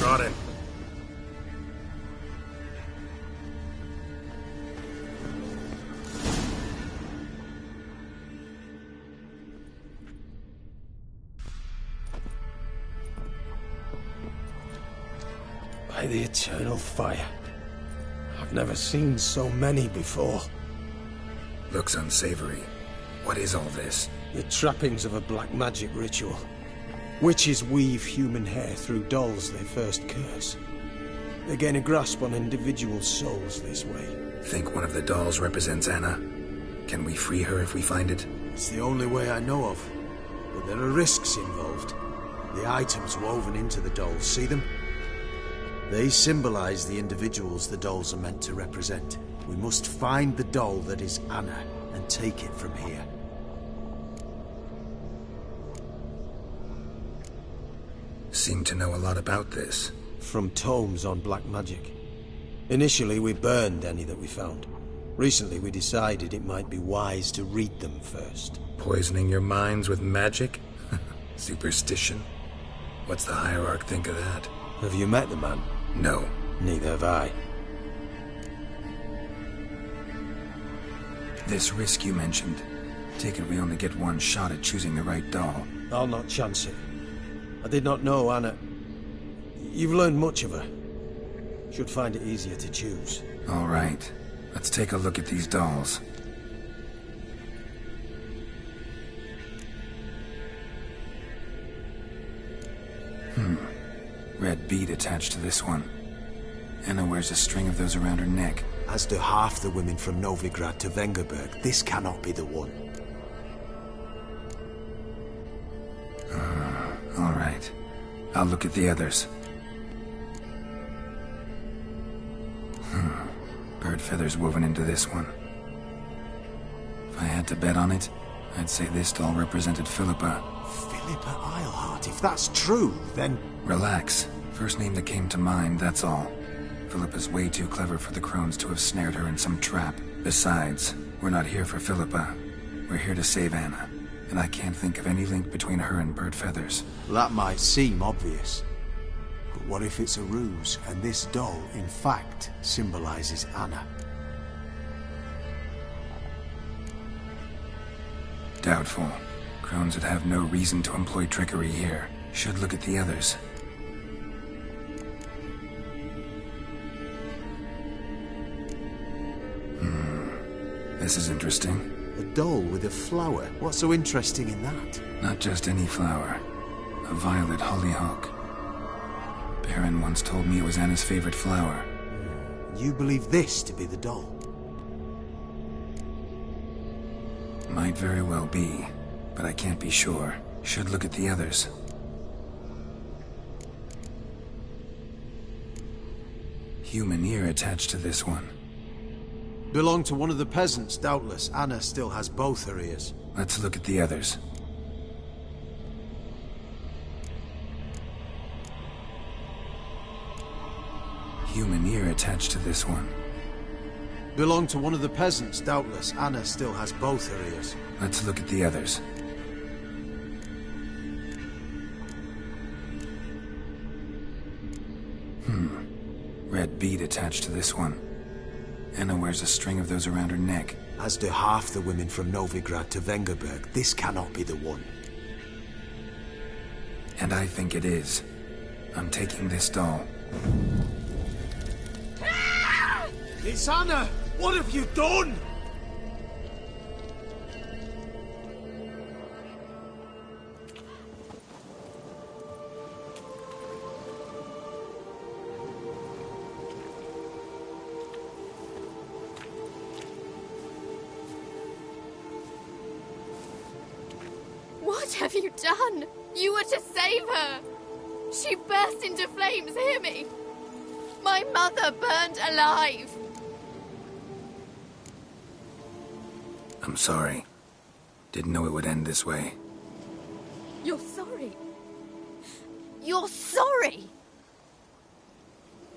Got him. By the eternal fire. I've never seen so many before. Looks unsavory. What is all this? The trappings of a black magic ritual. Witches weave human hair through dolls they first curse. They gain a grasp on individual souls this way. Think one of the dolls represents Anna? Can we free her if we find it? It's the only way I know of. But there are risks involved. The items woven into the dolls, see them? They symbolize the individuals the dolls are meant to represent. We must find the doll that is Anna and take it from here. Seem to know a lot about this. From tomes on black magic. Initially, we burned any that we found. Recently, we decided it might be wise to read them first. Poisoning your minds with magic? Superstition? What's the hierarch think of that? Have you met the man? No. Neither have I. This risk you mentioned. Take it we only get one shot at choosing the right doll. I'll not chance it. I did not know Anna. You've learned much of her. Should find it easier to choose. All right. Let's take a look at these dolls. Red bead attached to this one. Anna wears a string of those around her neck. As do half the women from Novigrad to Vengerberg. This cannot be the one. All right. I'll look at the others. Bird feathers woven into this one. If I had to bet on it, I'd say this doll represented Philippa. Philippa Eilhart, if that's true, then... Relax. First name that came to mind, that's all. Philippa's way too clever for the crones to have snared her in some trap. Besides, we're not here for Philippa. We're here to save Anna. And I can't think of any link between her and bird feathers. That might seem obvious. But what if it's a ruse, and this doll, in fact, symbolizes Anna? Doubtful. Crones would have no reason to employ trickery here. Should look at the others. This is interesting. A doll with a flower. What's so interesting in that? Not just any flower. A violet hollyhock. Baron once told me it was Anna's favorite flower. You believe this to be the doll? Might very well be, but I can't be sure. Should look at the others. Human ear attached to this one. Belonged to one of the peasants, doubtless. Anna still has both her ears. Let's look at the others. Human ear attached to this one. Belonged to one of the peasants, doubtless. Anna still has both her ears. Let's look at the others. Red bead attached to this one. Anna wears a string of those around her neck. As do half the women from Novigrad to Vengerberg. This cannot be the one. And I think it is. I'm taking this doll. It's Anna! What have you done? What have you done? You were to save her. She burst into flames, hear me? My mother burned alive. I'm sorry. Didn't know it would end this way. You're sorry. You're sorry.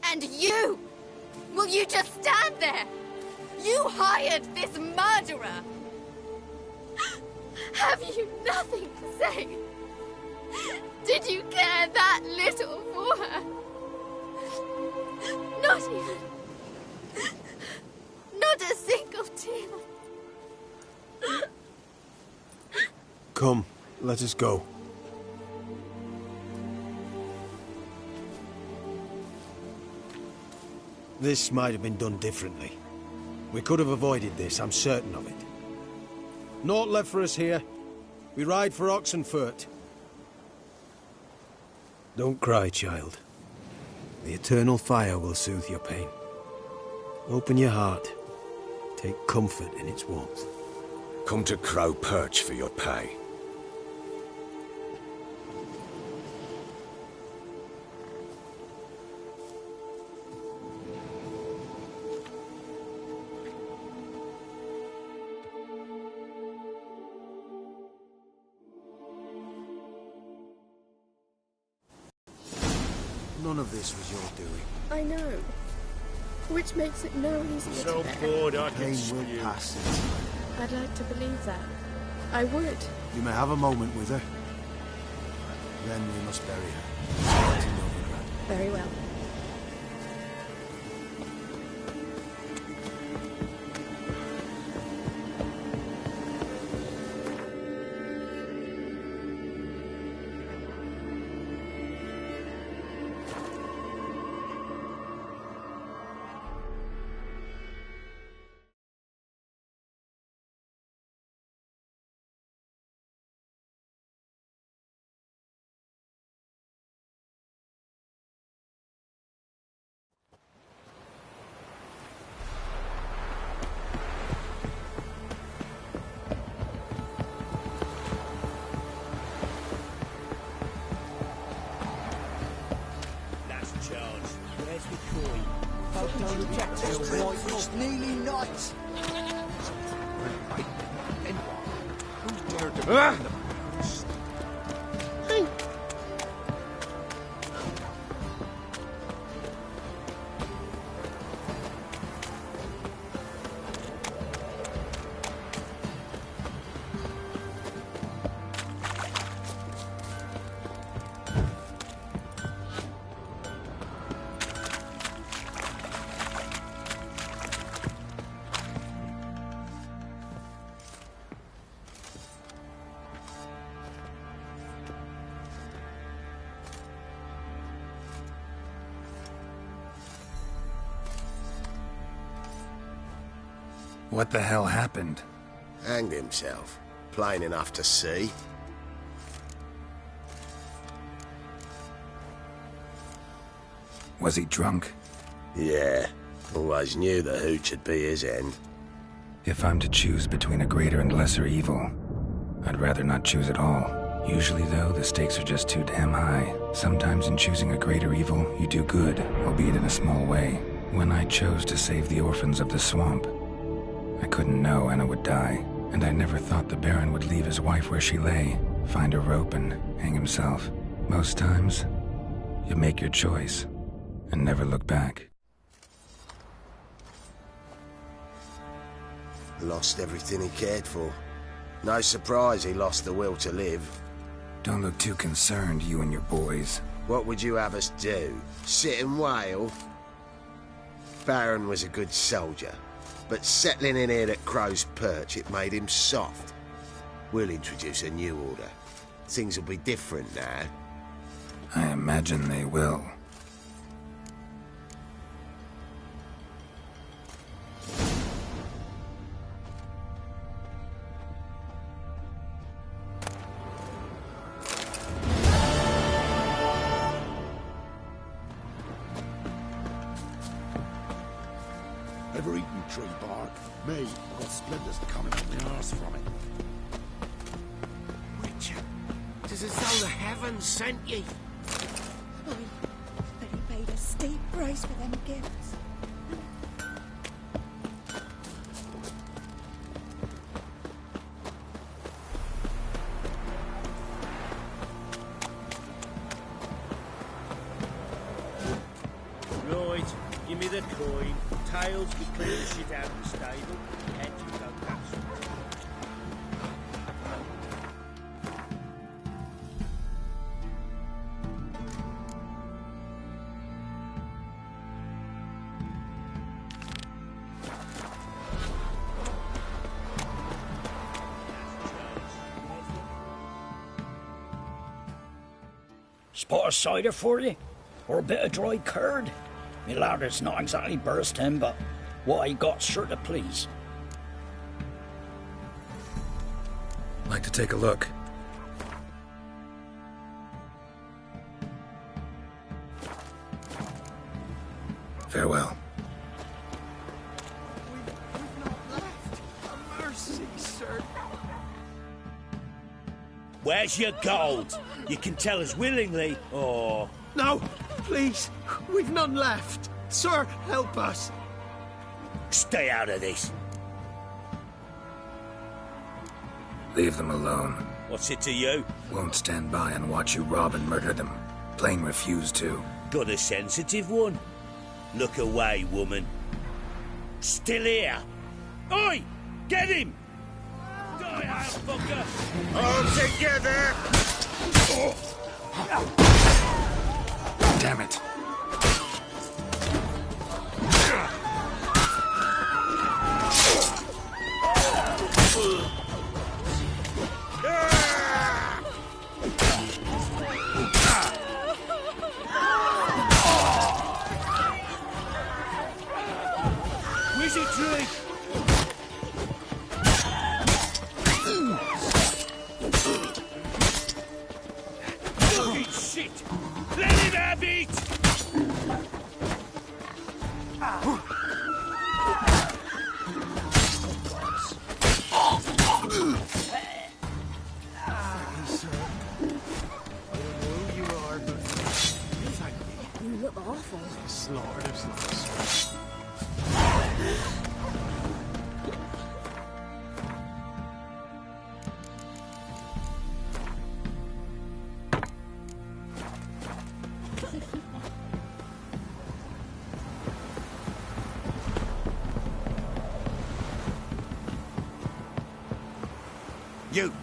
And you? Will you just stand there? You hired this murderer. Have you nothing to say? Did you care that little for her? Not even... Not a single tear. Come, let us go. This might have been done differently. We could have avoided this, I'm certain of it. Naught left for us here. We ride for Oxenfurt. Don't cry, child. The eternal fire will soothe your pain. Open your heart. Take comfort in its warmth. Come to Crow Perch for your pay. None of this was your doing. I know. Which makes it no easier So to bear. bored I Pain can will you. pass in time. I'd like to believe that. I would. You may have a moment with her. Then we must bury her. To Novigrad. Very well. Last chance. Where's the coin? It's nearly night. Who's dared to... What the hell happened? Hanged himself. Plain enough to see. Was he drunk? Yeah. Always knew the hooch would be his end. If I'm to choose between a greater and lesser evil, I'd rather not choose at all. Usually, though, the stakes are just too damn high. Sometimes in choosing a greater evil, you do good, albeit in a small way. When I chose to save the orphans of the swamp, I couldn't know Anna would die, and I never thought the Baron would leave his wife where she lay, find a rope and hang himself. Most times, you make your choice, and never look back. Lost everything he cared for. No surprise he lost the will to live. Don't look too concerned, you and your boys. What would you have us do? Sit and wail? Baron was a good soldier, but settling in here at Crow's Perch, it made him soft. We'll introduce a new order. Things will be different now. I imagine they will. for eating tree bark. Me, I've got splinters coming up my arse from it. Witcher, 'tis as though the heavens sent ye. Aye, but he paid a steep price for them gifts. Right, give me the coin. Tails, we clear the shit out of the stable. Head you go past. Spot of cider for you? Or a bit of dry curd? Me lad, it's not exactly bursting, but what I got's sure to please. Like to take a look. Farewell. Mercy, sir. Where's your gold? You can tell us willingly, or... No, please. We've none left. Sir, help us. Stay out of this. Leave them alone. What's it to you? Won't stand by and watch you rob and murder them. Plain refuse to. Got a sensitive one? Look away, woman. Still here? Oi! Get him! Die, out, fucker! All together! Damn it. Wizardry! Fucking shit! Let him have it! You look awful. Slaughtered us. You!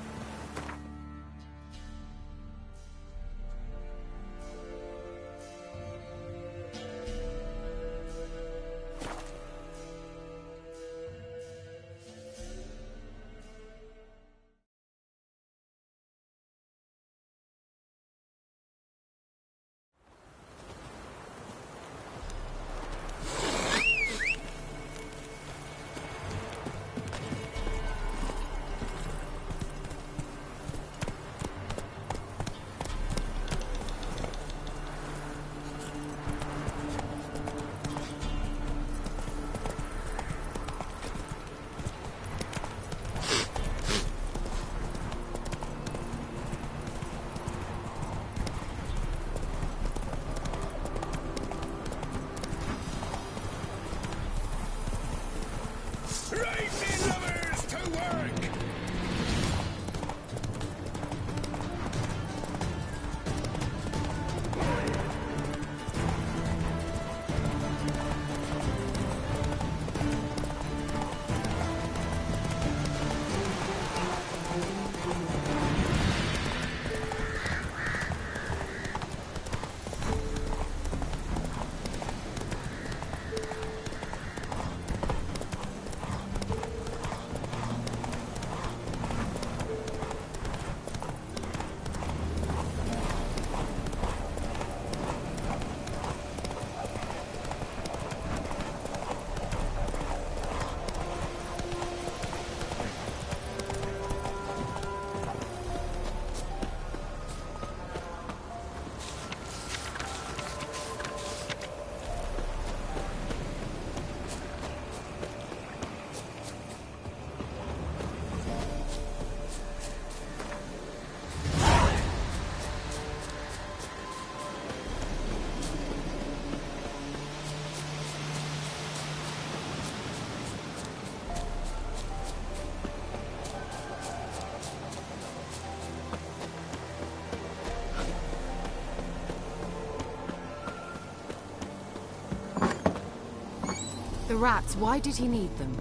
The rats, why did he need them?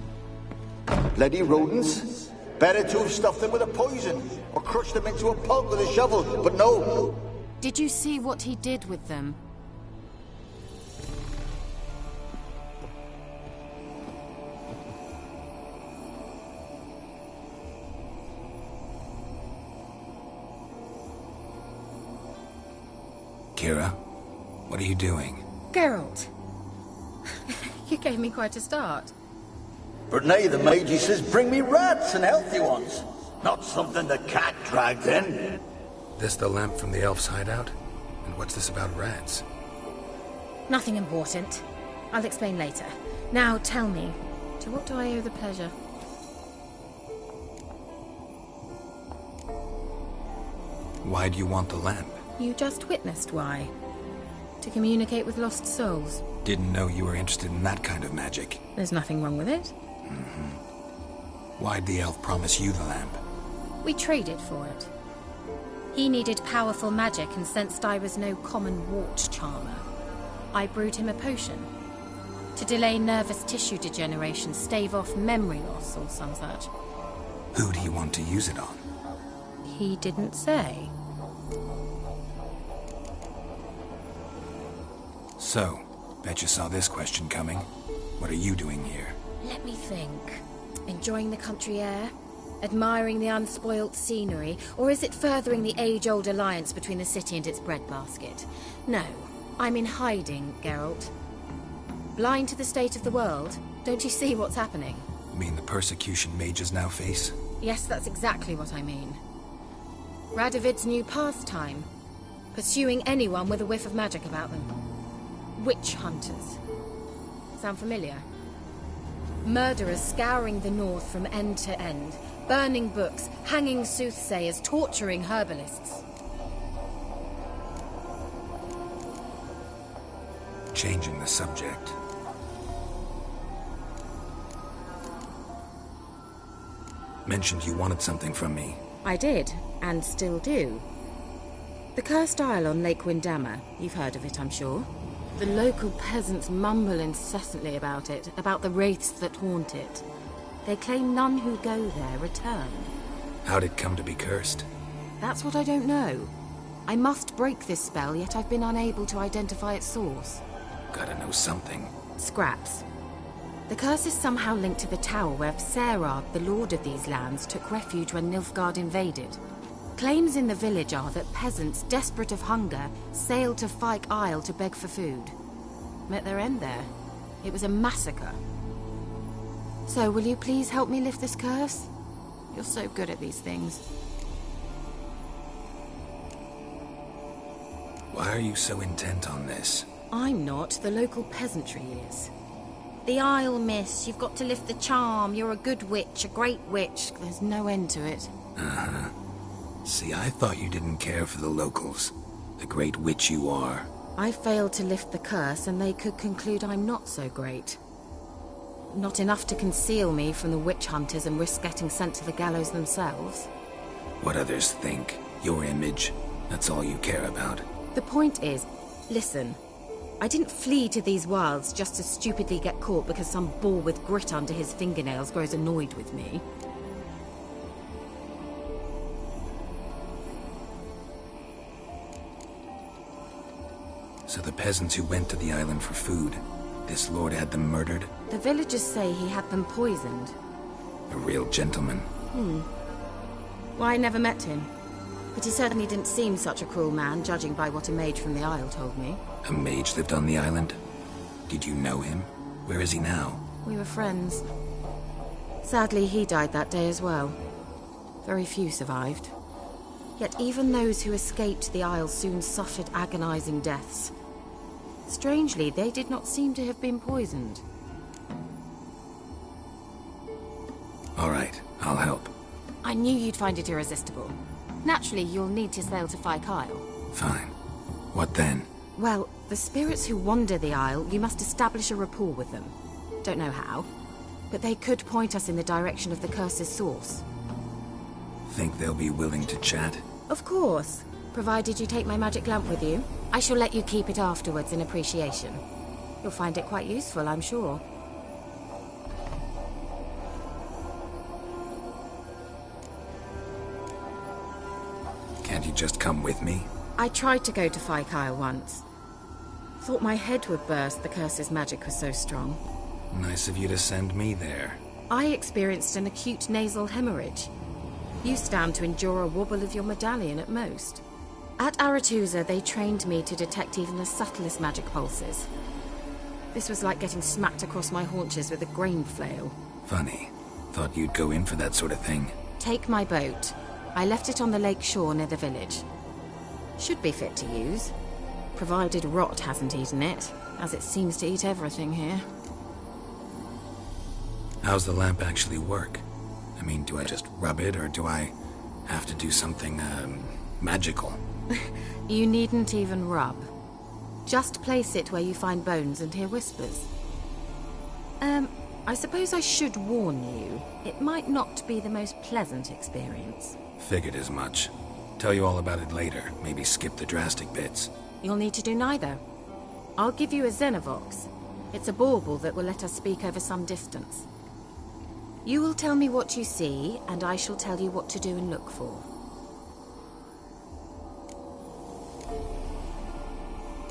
Bloody rodents. Better to have stuffed them with a poison, or crushed them into a pulp with a shovel, but no. Did you see what he did with them? Kira, what are you doing? Geralt. You gave me quite a start. But nay, the mage, he says, bring me rats and healthy ones. Not something the cat dragged in. This the lamp from the elf's hideout? And what's this about rats? Nothing important. I'll explain later. Now tell me, to what do I owe the pleasure? Why do you want the lamp? You just witnessed why. To communicate with lost souls. Didn't know you were interested in that kind of magic. There's nothing wrong with it. Why'd the elf promise you the lamp? We traded for it. He needed powerful magic and sensed I was no common wart charmer. I brewed him a potion. To delay nervous tissue degeneration, stave off memory loss or some such. Who do you want to use it on? He didn't say. So, bet you saw this question coming. What are you doing here? Let me think. Enjoying the country air? Admiring the unspoilt scenery? Or is it furthering the age-old alliance between the city and its breadbasket? No, I'm in hiding, Geralt. Blind to the state of the world? Don't you see what's happening? You mean the persecution mages now face? Yes, that's exactly what I mean. Radovid's new pastime. Pursuing anyone with a whiff of magic about them. Witch hunters. Sound familiar? Murderers scouring the north from end to end, burning books, hanging soothsayers, torturing herbalists. Changing the subject. Mentioned you wanted something from me. I did, and still do. The Cursed Isle on Lake Windammer. You've heard of it, I'm sure. The local peasants mumble incessantly about it, about the wraiths that haunt it. They claim none who go there return. How'd it come to be cursed? That's what I don't know. I must break this spell, yet I've been unable to identify its source. Gotta know something. Scraps. The curse is somehow linked to the tower where Soloararum, the lord of these lands, took refuge when Nilfgaard invaded. Claims in the village are that peasants, desperate of hunger, sailed to Fyke Isle to beg for food. Met their end there. It was a massacre. So, will you please help me lift this curse? You're so good at these things. Why are you so intent on this? I'm not. The local peasantry is. The Isle, miss. You've got to lift the charm. You're a good witch, a great witch. There's no end to it. Uh-huh. See, I thought you didn't care for the locals. The great witch you are. I failed to lift the curse, and they could conclude I'm not so great. Not enough to conceal me from the witch hunters and risk getting sent to the gallows themselves. What others think, your image, that's all you care about. The point is, listen, I didn't flee to these wilds just to stupidly get caught because some boar with grit under his fingernails grows annoyed with me. So the peasants who went to the island for food, this lord had them murdered? The villagers say he had them poisoned. A real gentleman. Well, I never met him. But he certainly didn't seem such a cruel man, judging by what a mage from the Isle told me. A mage lived on the island? Did you know him? Where is he now? We were friends. Sadly, he died that day as well. Very few survived. Yet even those who escaped the Isle soon suffered agonizing deaths. Strangely, they did not seem to have been poisoned. All right, I'll help. I knew you'd find it irresistible. Naturally, you'll need to sail to Fyke Isle. Fine. What then? Well, the spirits who wander the Isle, you must establish a rapport with them. Don't know how, but they could point us in the direction of the curse's source. Think they'll be willing to chat? Of course, provided you take my magic lamp with you. I shall let you keep it afterwards in appreciation. You'll find it quite useful, I'm sure. come with me? I tried to go to Phaikyle once. Thought my head would burst, the curse's magic was so strong. Nice of you to send me there. I experienced an acute nasal hemorrhage. You stand to endure a wobble of your medallion at most. At Aretusa, they trained me to detect even the subtlest magic pulses. This was like getting smacked across my haunches with a grain flail. Funny. Thought you'd go in for that sort of thing. Take my boat. I left it on the lake shore near the village. Should be fit to use, provided rot hasn't eaten it, as it seems to eat everything here. How's the lamp actually work? I mean, do I just rub it, or do I have to do something, magical? You needn't even rub. Just place it where you find bones and hear whispers. I suppose I should warn you, it might not be the most pleasant experience. Figured as much. Tell you all about it later, maybe skip the drastic bits. You'll need to do neither. I'll give you a Xenovox. It's a bauble that will let us speak over some distance. You will tell me what you see, and I shall tell you what to do and look for.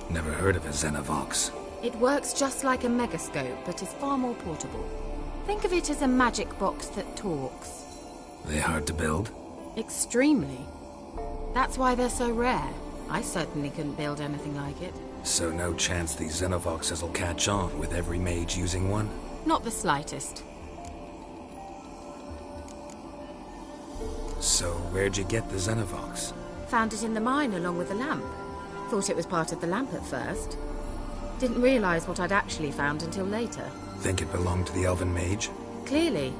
Never heard of a Xenovox. It works just like a megascope, but is far more portable. Think of it as a magic box that talks. They hard to build? Extremely. That's why they're so rare. I certainly couldn't build anything like it. So no chance these Xenovoxes will catch on with every mage using one? Not the slightest. So where'd you get the Xenovox? Found it in the mine along with the lamp. Thought it was part of the lamp at first. Didn't realize what I'd actually found until later. Think it belonged to the elven mage? Clearly.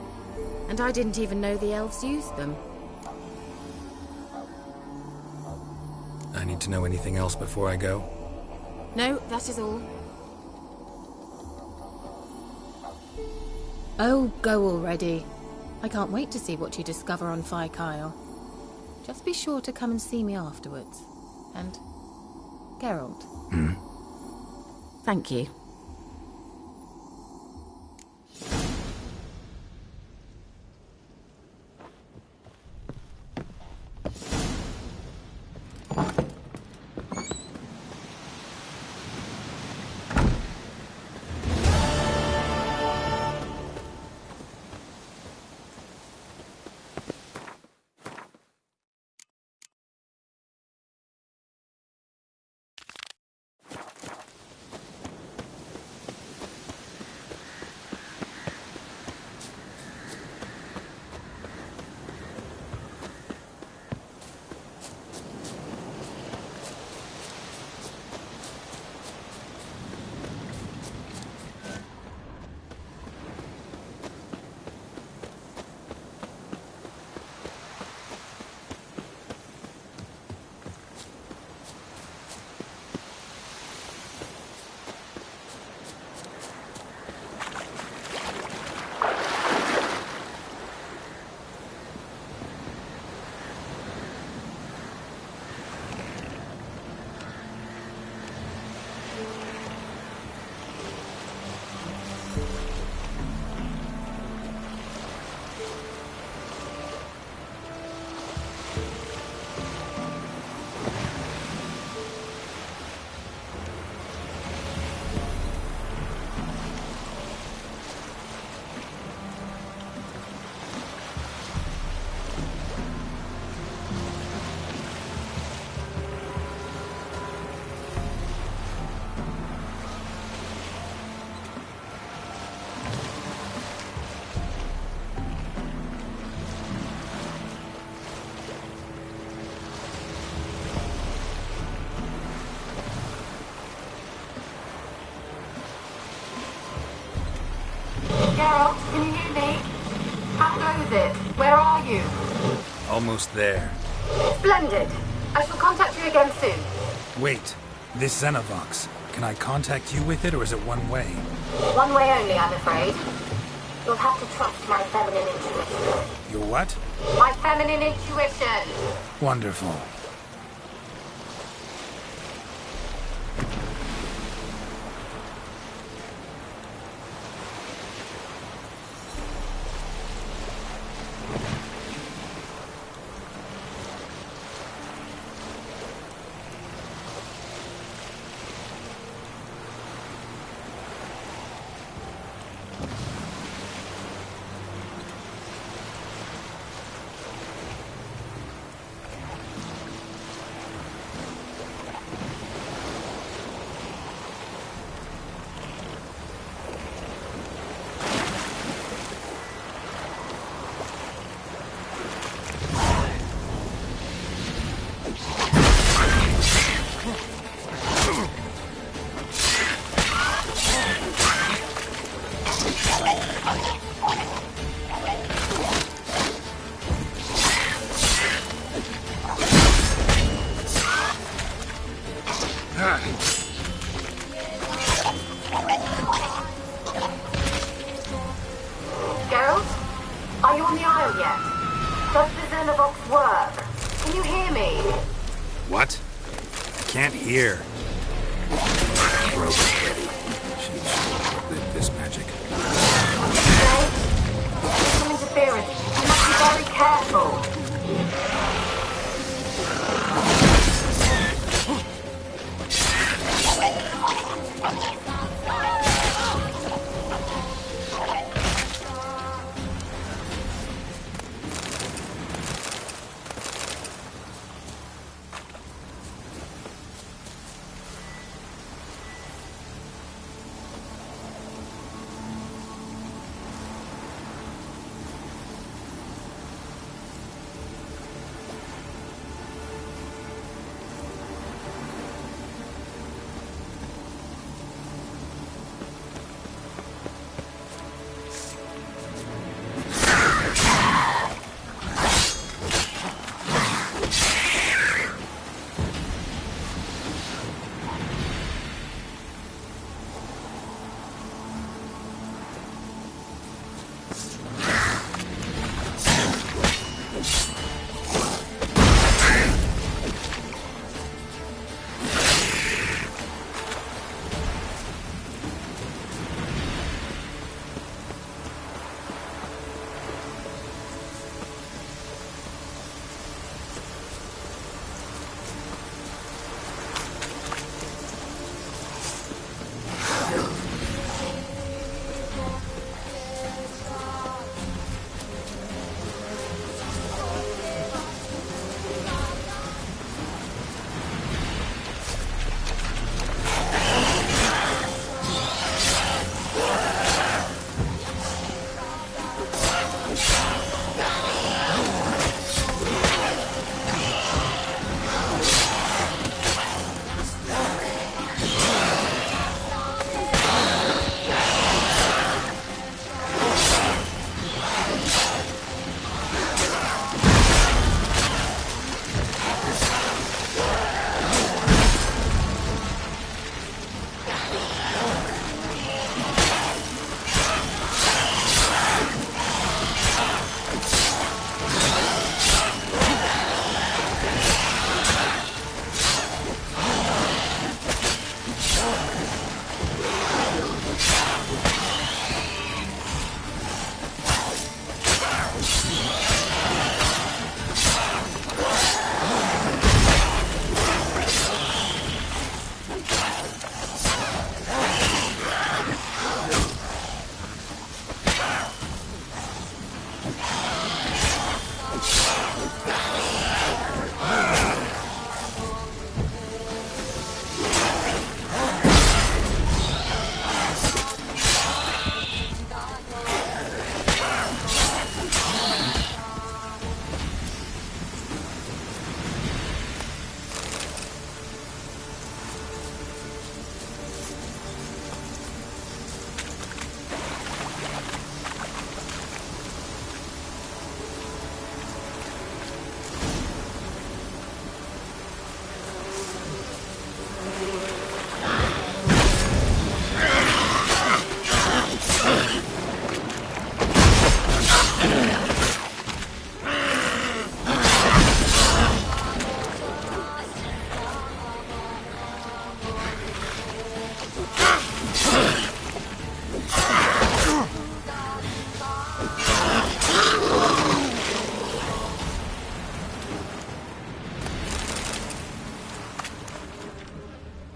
And I didn't even know the elves used them. I need to know anything else before I go? No, that is all. Oh, go already. I can't wait to see what you discover on Phaikyle. Just be sure to come and see me afterwards. And Geralt. Thank you. Geralt, can you hear me? How goes it? Where are you? Almost there. Splendid. I shall contact you again soon. Wait, this Xenovox. Can I contact you with it, or is it one way? One way only, I'm afraid. You'll have to trust my feminine intuition. Your what? My feminine intuition! Wonderful. file yet? Does the Zernabox work? Can you hear me? What? I can't hear. Robot ready. She should outlive this magic. Okay. There's some interference. You must be very careful.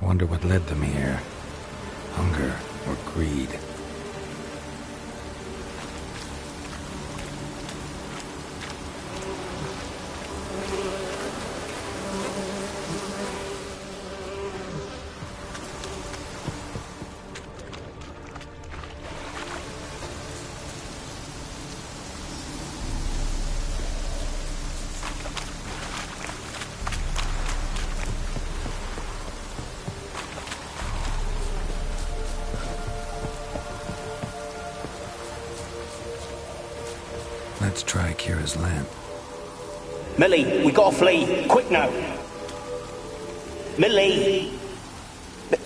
Wonder what led them here. Hunger or greed? Let's try Kira's lamp. Millie, we gotta flee. Quick now. Millie!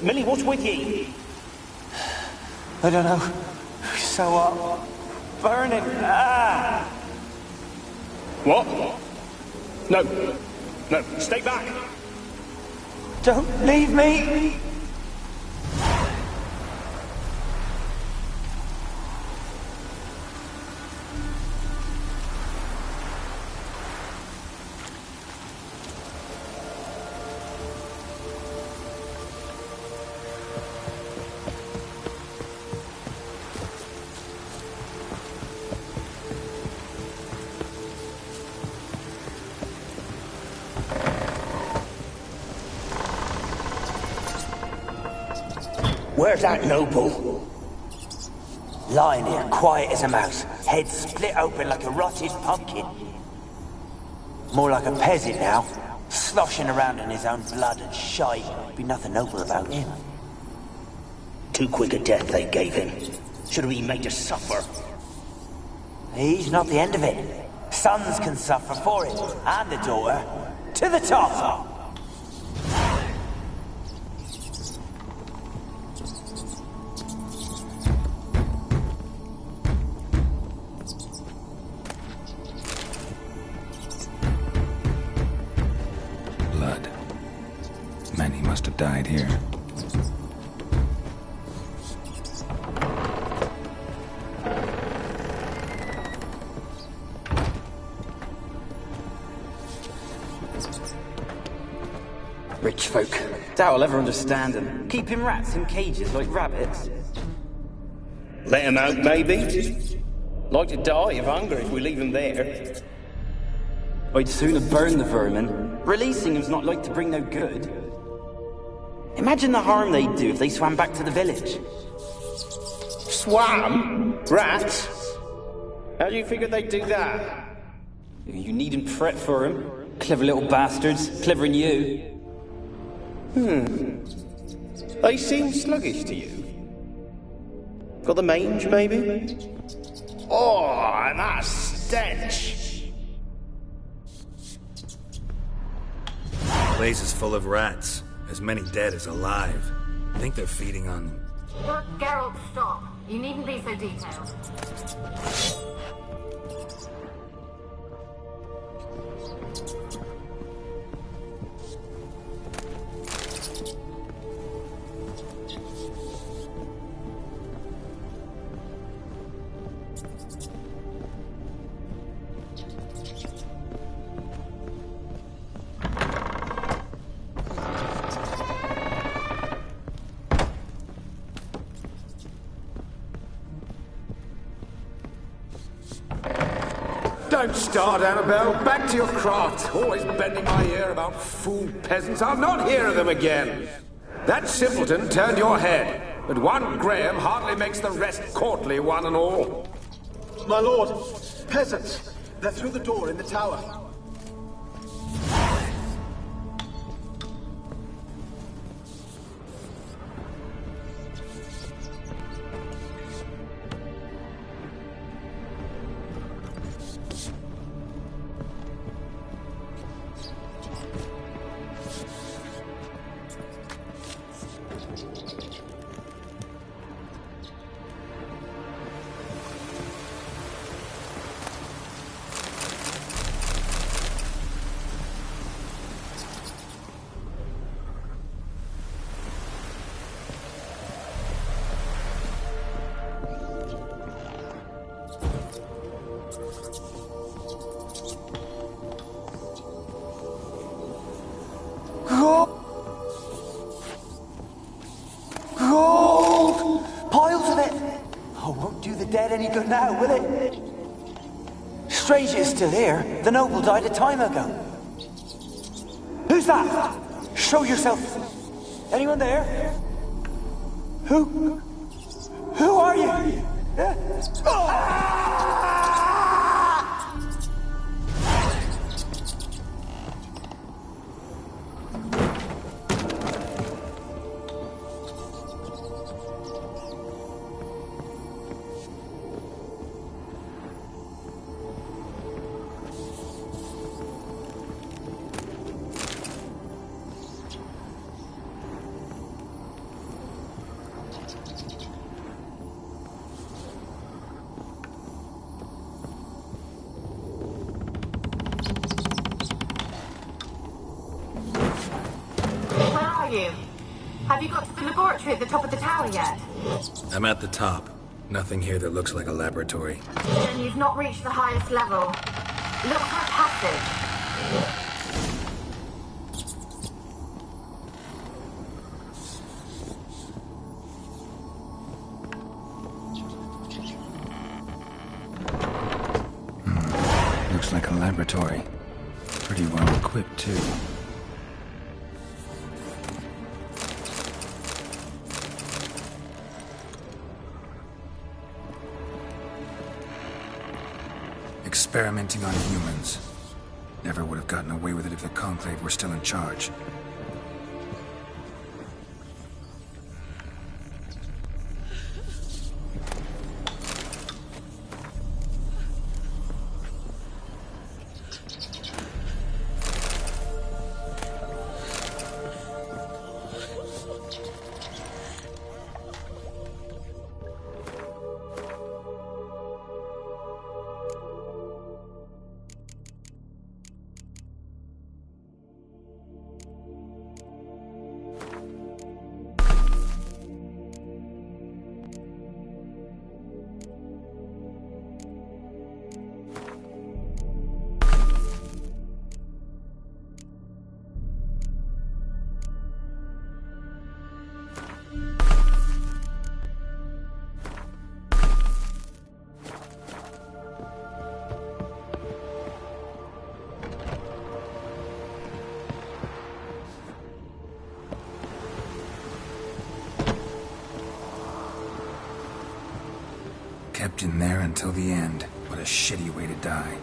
Millie, what's with you? I don't know. So, burning. Ah! What? No. No, stay back. Don't leave me! Where's that noble? Lying here, quiet as a mouse, head split open like a rotted pumpkin. More like a peasant now, sloshing around in his own blood and shite. Be nothing noble about him. Too quick a death they gave him. Should have been made to suffer. He's not the end of it. Sons can suffer for it, and the daughter. To the top! Blood. Many must have died here. Rich folk. Doubt I'll ever understand them. Keeping rats in cages like rabbits. Let him out, maybe? Like to die of hunger if we leave him there. I'd sooner burn the vermin. Releasing him's not like to bring no good. Imagine the harm they'd do if they swam back to the village. Swam? Rats? How do you figure they'd do that? You needn't fret for him. Clever little bastards. Clever than you. They seem sluggish to you. Got the mange, maybe? Oh, and that stench! The place is full of rats. As many dead as alive. I think they're feeding on them. Look, Geralt, stop. You needn't be so detailed. Don't start, Annabelle. Back to your craft. Always bending my ear about fool peasants. I'll not hear of them again. That simpleton turned your head, but one Graham hardly makes the rest courtly, one and all. My lord, peasants. They're through the door in the tower. Gold! Piles of it! Oh, won't do the dead any good now, will it? Strange it's still here. The noble died a time ago. Who's that? Show yourself. Anyone there? Who? Who are you? laboratory at the top of the tower yet? I'm at the top. Nothing here that looks like a laboratory. Then you've not reached the highest level. Look for a passage. Looks like a laboratory. Pretty well equipped, too. Experimenting on humans. Never would have gotten away with it if the Conclave were still in charge. Kept in there until the end. What a shitty way to die.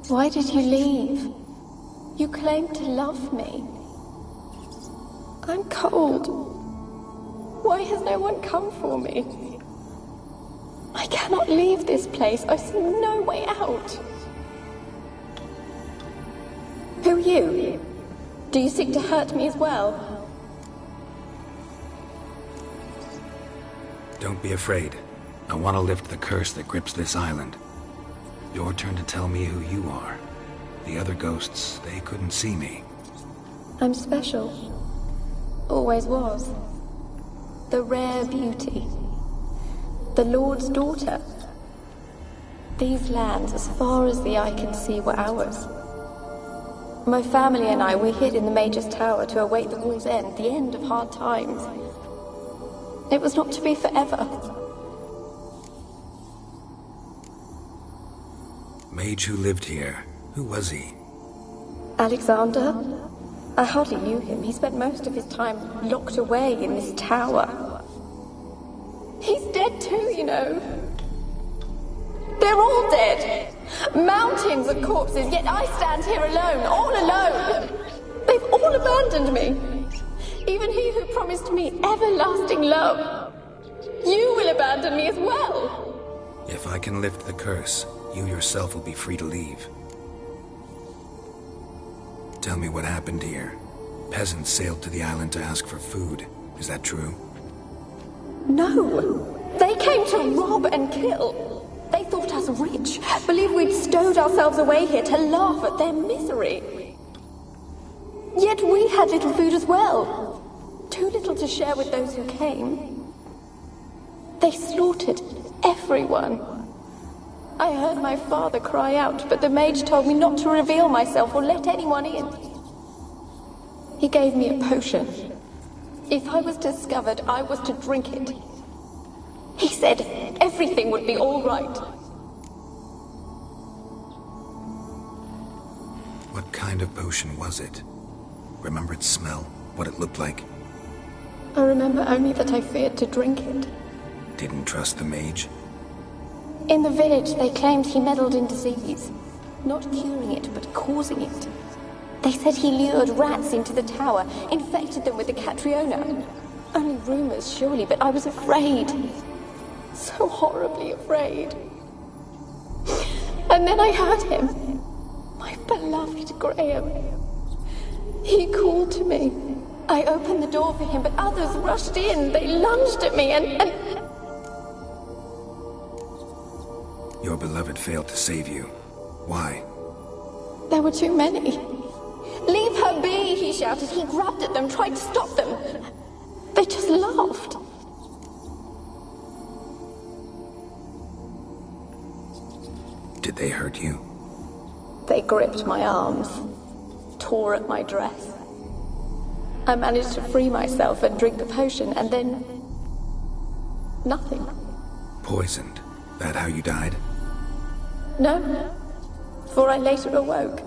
Why did you leave? You claimed to love me. I'm cold. Why has no one come for me? I cannot leave this place. I see no way out. Who are you? Do you seek to hurt me as well? Don't be afraid. I want to lift the curse that grips this island. Your turn to tell me who you are. The other ghosts, they couldn't see me. I'm special. Always was. The rare beauty. The Lord's daughter. These lands, as far as the eye can see, were ours. My family and I, we hid in the Major's Tower to await the war's end, the end of hard times. It was not to be forever. Mage who lived here. Who was he? Alexander? I hardly knew him. He spent most of his time locked away in this tower. He's dead too, you know. They're all dead. Mountains of corpses, yet I stand here alone, all alone. They've all abandoned me. Even he who promised me everlasting love. You will abandon me as well. If I can lift the curse, you yourself will be free to leave. Tell me what happened here. Peasants sailed to the island to ask for food. Is that true? No. They came to rob and kill. They thought us rich, believed we'd stowed ourselves away here to laugh at their misery. Yet we had little food as well. Too little to share with those who came. They slaughtered everyone. I heard my father cry out, but the mage told me not to reveal myself or let anyone in. He gave me a potion. If I was discovered, I was to drink it. He said everything would be all right. What kind of potion was it? Remember its smell? What it looked like? I remember only that I feared to drink it. Didn't trust the mage? In the village, they claimed he meddled in disease. Not curing it, but causing it. They said he lured rats into the tower, infected them with the Catriona. Only rumors, surely, but I was afraid. So horribly afraid. And then I heard him. My beloved Graham. He called to me. I opened the door for him, but others rushed in. They lunged at me and... Your beloved failed to save you. Why? There were too many. Leave her be, he shouted. He grabbed at them, tried to stop them. They just laughed. Did they hurt you? They gripped my arms, tore at my dress. I managed to free myself and drink the potion, and then... nothing. Poisoned? That how you died? No, for I later awoke.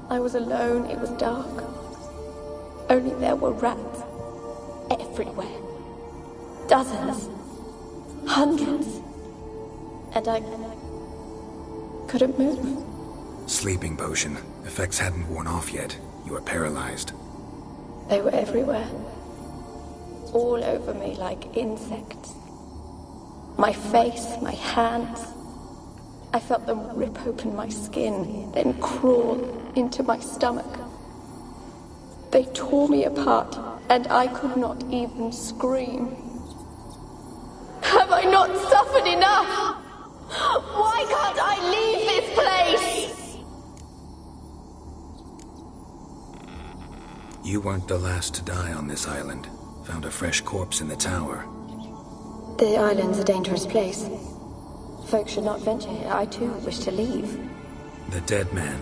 I was alone, it was dark. Only there were rats. Everywhere. Dozens. Hundreds. And I couldn't move. Sleeping potion. Effects hadn't worn off yet. You were paralyzed. They were everywhere. All over me like insects. My face, my hands. I felt them rip open my skin, then crawl into my stomach. They tore me apart, and I could not even scream. Have I not suffered enough? Why can't I leave this place? You weren't the last to die on this island. Found a fresh corpse in the tower. The island's a dangerous place. Folks should not venture here. I too wish to leave. The dead man.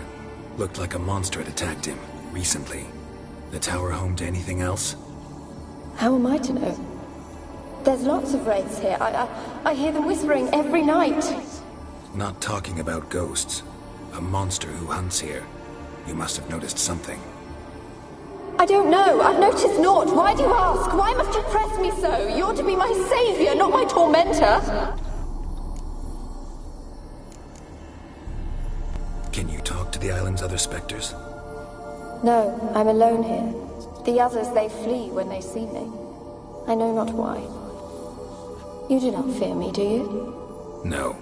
Looked like a monster had attacked him, recently. The tower home to anything else? How am I to know? There's lots of wraiths here. I hear them whispering every night. Not talking about ghosts. A monster who hunts here. You must have noticed something. I don't know. I've noticed naught. Why do you ask? Why must you press me so? You're to be my savior, not my tormentor. Can you talk to the island's other specters? No, I'm alone here. The others, they flee when they see me. I know not why. You do not fear me, do you? No.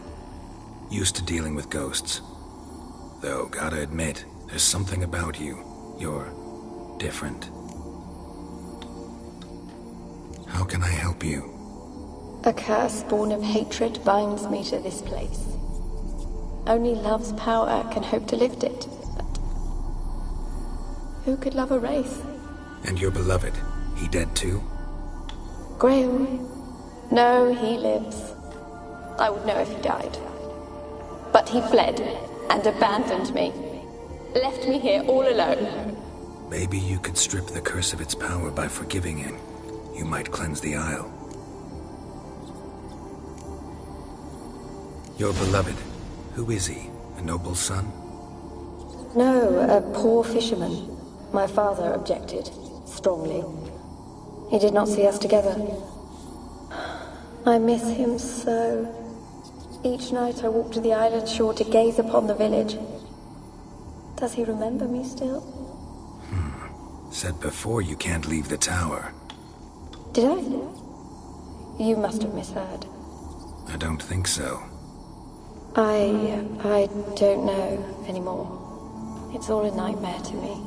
Used to dealing with ghosts. Though, gotta admit, there's something about you. You're different. How can I help you? A curse born of hatred binds me to this place. Only love's power can hope to lift it, but who could love a wraith? And your beloved, he dead too? Graham? No, he lives. I would know if he died. But he fled and abandoned me. Left me here all alone. Maybe you could strip the curse of its power by forgiving him. You might cleanse the isle. Your beloved, who is he? A noble son? No, a poor fisherman. My father objected, strongly. He did not see us together. I miss him so. Each night I walk to the island shore to gaze upon the village. Does he remember me still? Said before you can't leave the tower. Did I? You must have misheard. I don't think so. I don't know anymore. It's all a nightmare to me.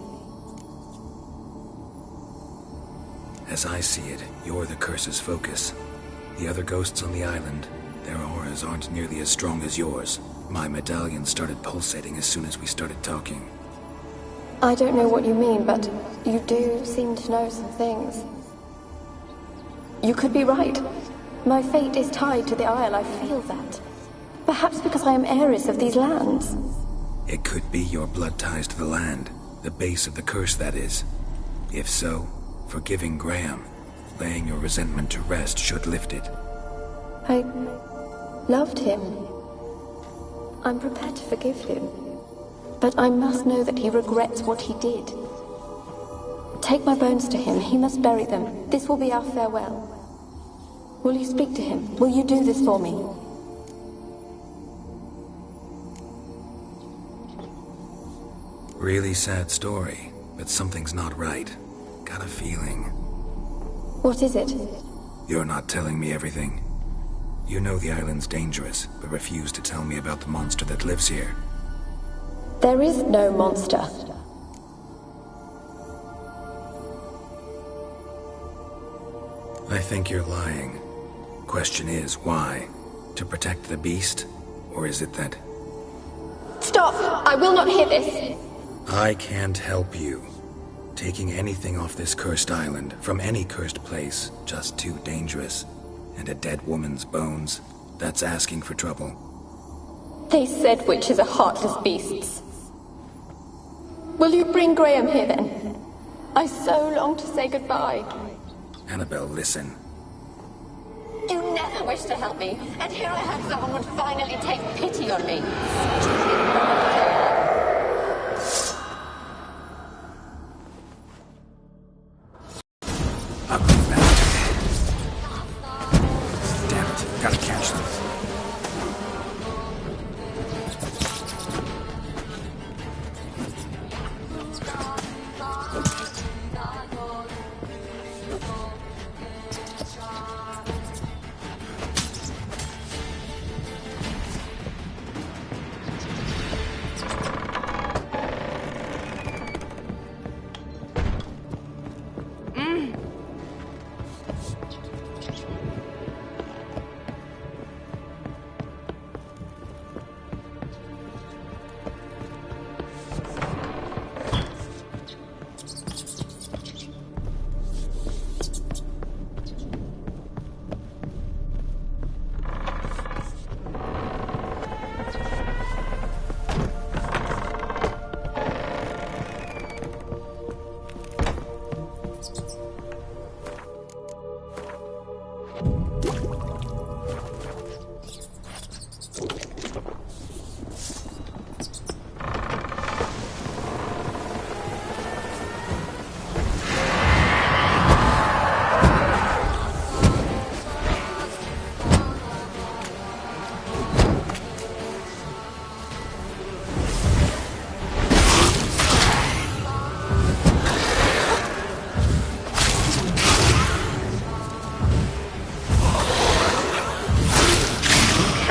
As I see it, you're the curse's focus. The other ghosts on the island, their auras aren't nearly as strong as yours. My medallion started pulsating as soon as we started talking. I don't know what you mean, but you do seem to know some things. You could be right. My fate is tied to the Isle, I feel that. Perhaps because I am heiress of these lands. It could be your blood ties to the land, the base of the curse, that is. If so, forgiving Graham, laying your resentment to rest should lift it. I loved him. I'm prepared to forgive him. But I must know that he regrets what he did. Take my bones to him. He must bury them. This will be our farewell. Will you speak to him? Will you do this for me? Really sad story, but something's not right. Got a feeling. What is it? You're not telling me everything. You know the island's dangerous, but refuse to tell me about the monster that lives here. There is no monster. I think you're lying. Question is, why? To protect the beast? Or is it that... Stop! I will not hear this! I can't help you. Taking anything off this cursed island, from any cursed place, just too dangerous. And a dead woman's bones, that's asking for trouble. They said witches are heartless beasts. Will you bring Graham here then? I so long to say goodbye. Annabelle, listen. You never wished to help me, and here I have someone would finally take pity on me. Damn it, gotta catch them.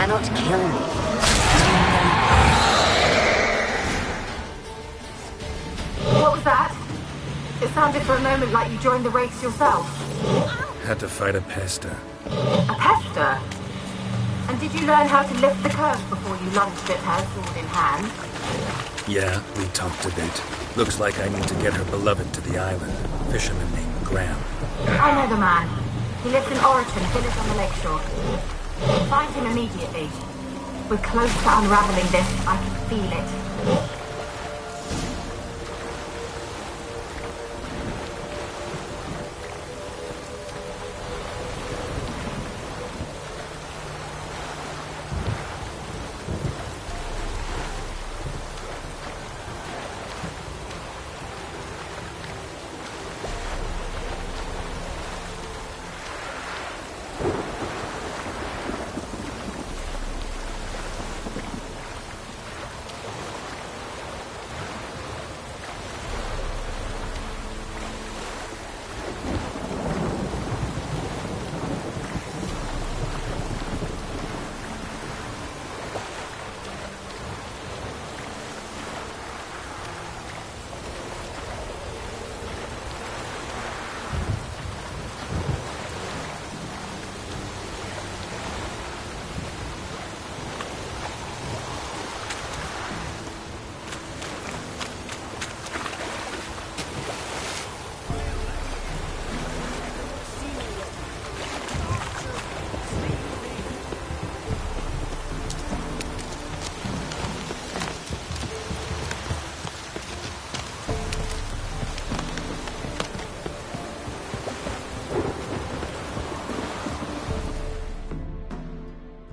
Cannot kill me. What was that? It sounded for a moment like you joined the race yourself. Had to fight a pester. A pester? And did you learn how to lift the curse before you lunged at her sword in hand? Yeah, we talked a bit. Looks like I need to get her beloved to the island. Fisherman named Graham. I know the man. He lives in Oriton, village on the lakeshore. Find him immediately. We're close to unraveling this. I can feel it.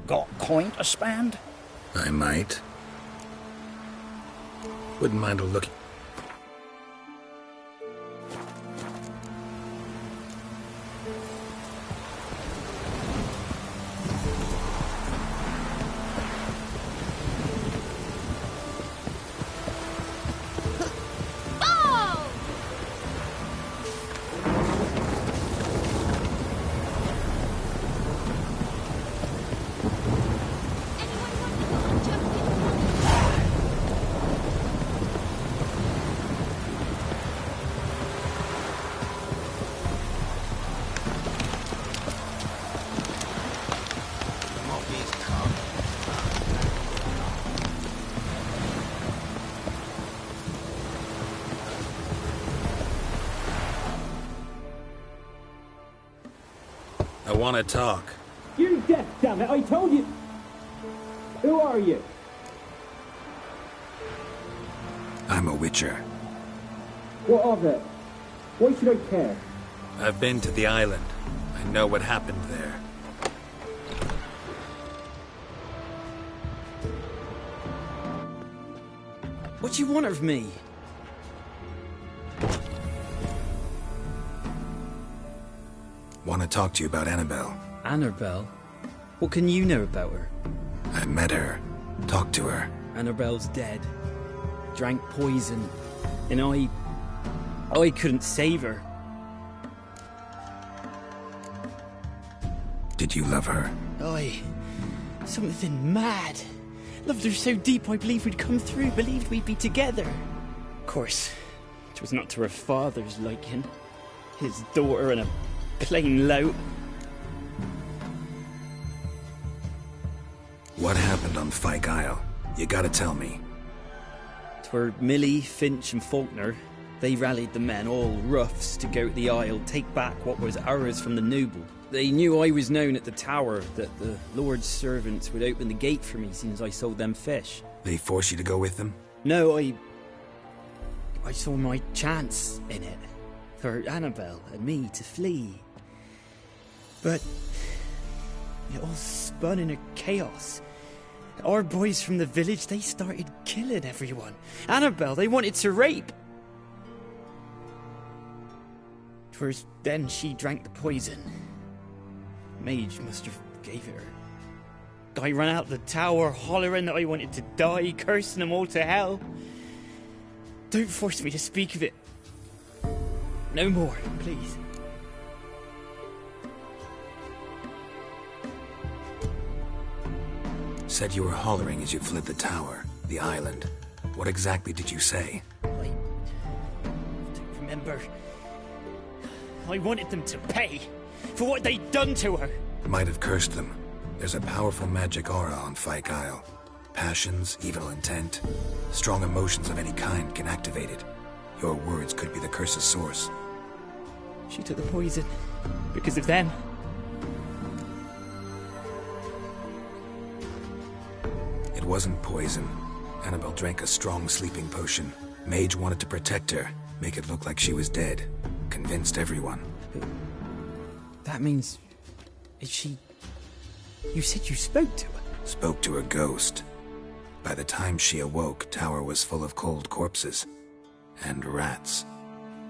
Got coin to spend? I might. Wouldn't mind a look. I want to talk. You're deaf, damn it! I told you. Who are you? I'm a witcher. What of it? Why should I care? I've been to the island. I know what happened there. What do you want of me? Want to talk to you about Annabelle. Annabelle? What can you know about her? I met her. Talked to her. Annabelle's dead. Drank poison. And I couldn't save her. Did you love her? Something mad. Loved her so deep I believed we'd come through, believed we'd be together. Of course, it was not to her father's liking. His daughter and a plain lout. What happened on Fyke Isle? You gotta tell me. 'Twere Millie, Finch and Faulkner. They rallied the men, all roughs, to go to the Isle, take back what was ours from the noble. They knew I was known at the tower, that the Lord's servants would open the gate for me since I sold them fish. They force you to go with them? No, I saw my chance in it. For Annabelle and me to flee. But it all spun in a chaos. Our boys from the village, they started killing everyone. Annabelle, they wanted to rape. 'Twas then she drank the poison. Mage must have gave it her. Guy ran out the tower hollering that I wanted to die, cursing them all to hell. Don't force me to speak of it. No more, please. Said you were hollering as you fled the tower, the island. What exactly did you say? I don't remember. I wanted them to pay for what they'd done to her. Might have cursed them. There's a powerful magic aura on Fyke Isle. Passions, evil intent, strong emotions of any kind can activate it. Your words could be the curse's source. She took the poison because of them. It wasn't poison. Annabelle drank a strong sleeping potion. Mage wanted to protect her, make it look like she was dead. Convinced everyone. That means... is she... You said you spoke to her? Spoke to her ghost. By the time she awoke, tower was full of cold corpses. And rats.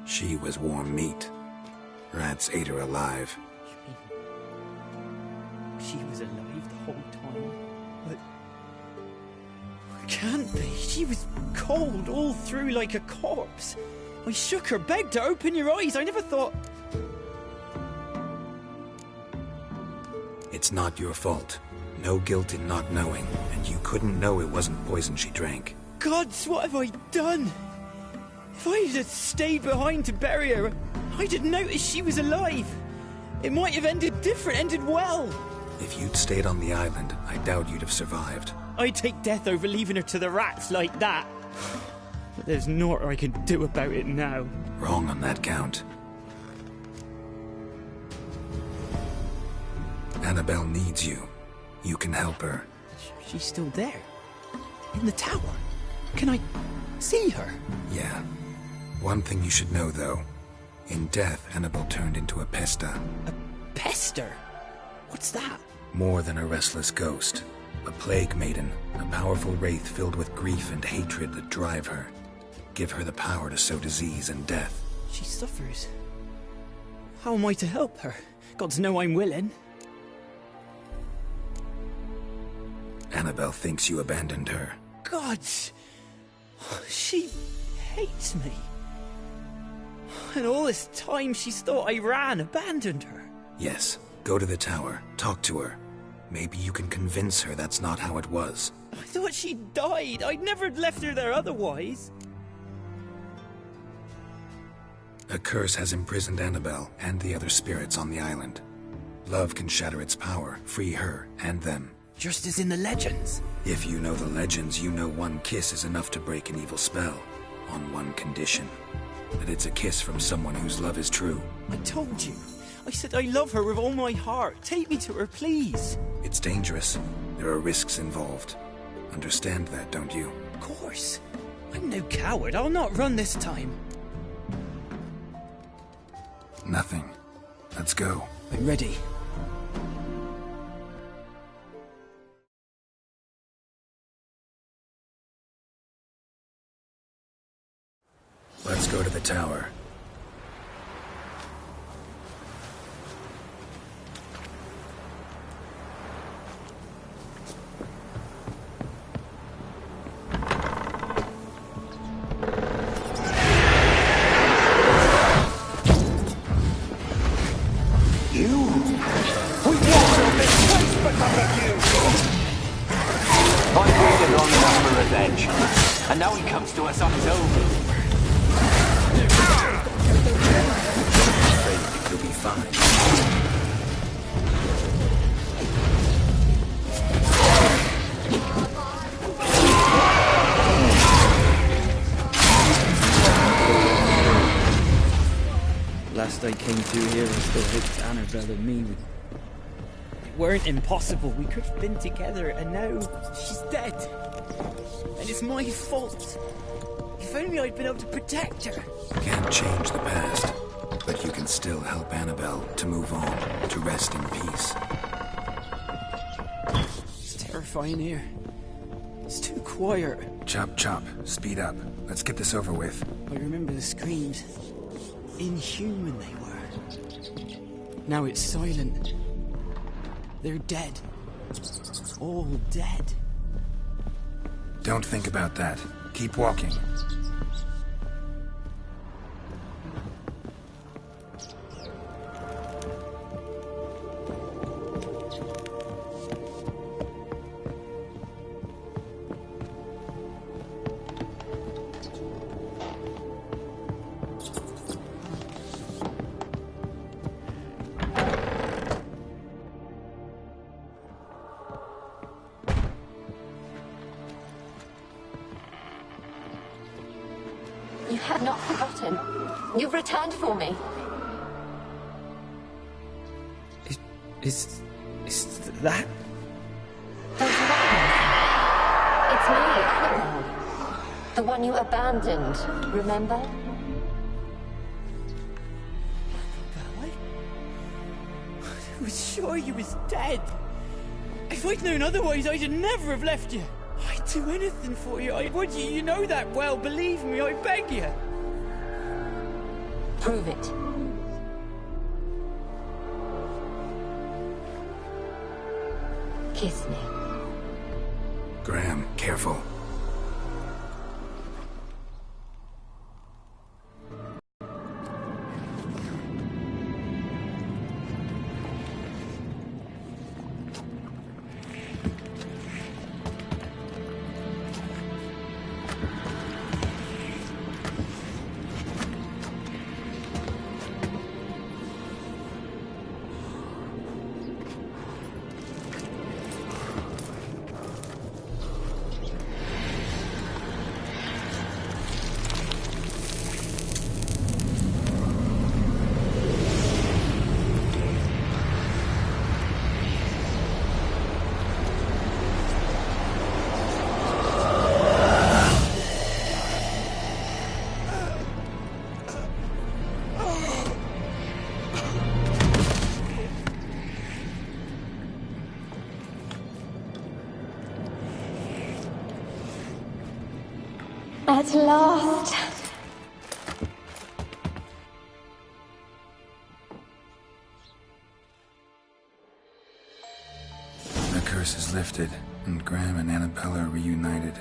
She was warm meat. Rats ate her alive. She was alive the whole time? But... it can't be. She was cold all through like a corpse. I shook her, begged her, open your eyes. I never thought... It's not your fault. No guilt in not knowing, and you couldn't know it wasn't poison she drank. Gods, what have I done? If I had stayed behind to bury her, I'd have noticed she was alive. It might have ended different, ended well. If you'd stayed on the island, I doubt you'd have survived. I'd take death over leaving her to the rats like that. But there's naught I can do about it now. Wrong on that count. Annabelle needs you. You can help her. She's still there. In the tower. Can I see her? Yeah. One thing you should know, though. In death, Annabelle turned into a pesta. A pester? What's that? More than a restless ghost. A plague maiden. A powerful wraith filled with grief and hatred that drive her. Give her the power to sow disease and death. She suffers. How am I to help her? Gods know I'm willing. Annabelle thinks you abandoned her. Gods! She hates me. And all this time she's thought I abandoned her. Yes. Go to the tower. Talk to her. Maybe you can convince her that's not how it was. I thought she died. I'd never left her there otherwise. A curse has imprisoned Annabelle and the other spirits on the island. Love can shatter its power, free her and them. Just as in the legends. If you know the legends, you know one kiss is enough to break an evil spell. On one condition. That it's a kiss from someone whose love is true. I told you. I said I love her with all my heart. Take me to her, please. It's dangerous. There are risks involved. Understand that, don't you? Of course. I'm no coward. I'll not run this time. Nothing. Let's go. I'm ready. Let's go to the tower. And now he comes to us on his own. You'll be fine. Last I came through here, I still hoped Annabelle and me would... It weren't impossible. We could have been together, and now she's dead. And it's my fault. If only I'd been able to protect her. Can't change the past, but you can still help Annabelle to move on, to rest in peace. It's terrifying here. It's too quiet. Chop, chop. Speed up. Let's get this over with. I remember the screams. Inhuman they were. Now it's silent. They're dead. All dead. Don't think about that. Keep walking. You have not forgotten. You've returned for me. Is that? Don't you recognize me? It's me, Annabelle. The one you abandoned, remember? I was sure you was dead. If I'd known otherwise, I'd never have left you. I'd do anything for you. I would. You know that well. Believe me, I beg you. Prove it. Kiss me. Graham, careful. At last. The curse is lifted, and Graham and Annabelle are reunited.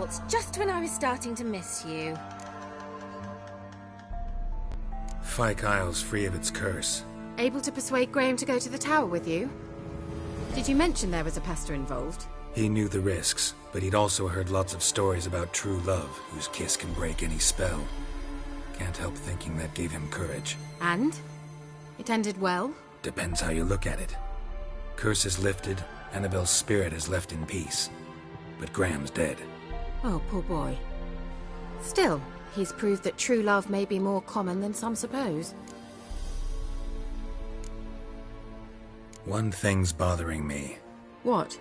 fault, just when I was starting to miss you. Fyke Isle's free of its curse. Able to persuade Graham to go to the tower with you? Did you mention there was a pester involved? He knew the risks, but he'd also heard lots of stories about true love, whose kiss can break any spell. Can't help thinking that gave him courage. And? It ended well? Depends how you look at it. Curse is lifted, Annabelle's spirit is left in peace. But Graham's dead. Oh, poor boy. Still, he's proved that true love may be more common than some suppose. One thing's bothering me. What?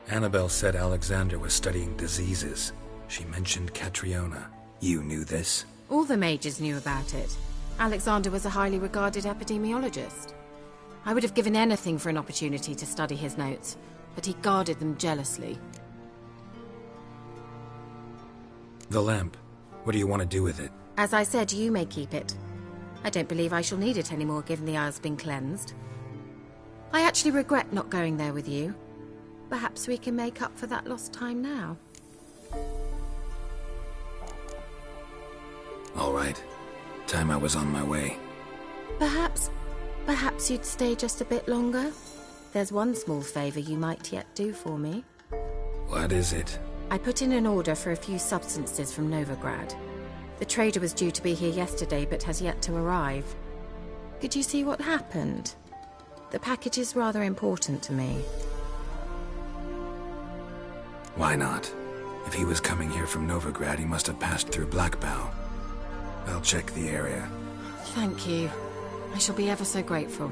Annabelle said Alexander was studying diseases. She mentioned Catriona. You knew this? All the mages knew about it. Alexander was a highly regarded epidemiologist. I would have given anything for an opportunity to study his notes, but he guarded them jealously. The lamp. What do you want to do with it? As I said, you may keep it. I don't believe I shall need it anymore, given the Isle's been cleansed. I actually regret not going there with you. Perhaps we can make up for that lost time now. All right. Time I was on my way. Perhaps you'd stay just a bit longer? There's one small favor you might yet do for me. What is it? I put in an order for a few substances from Novigrad. The trader was due to be here yesterday, but has yet to arrive. Could you see what happened? The package is rather important to me. Why not? If he was coming here from Novigrad, he must have passed through Blackbow. I'll check the area. Thank you. I shall be ever so grateful.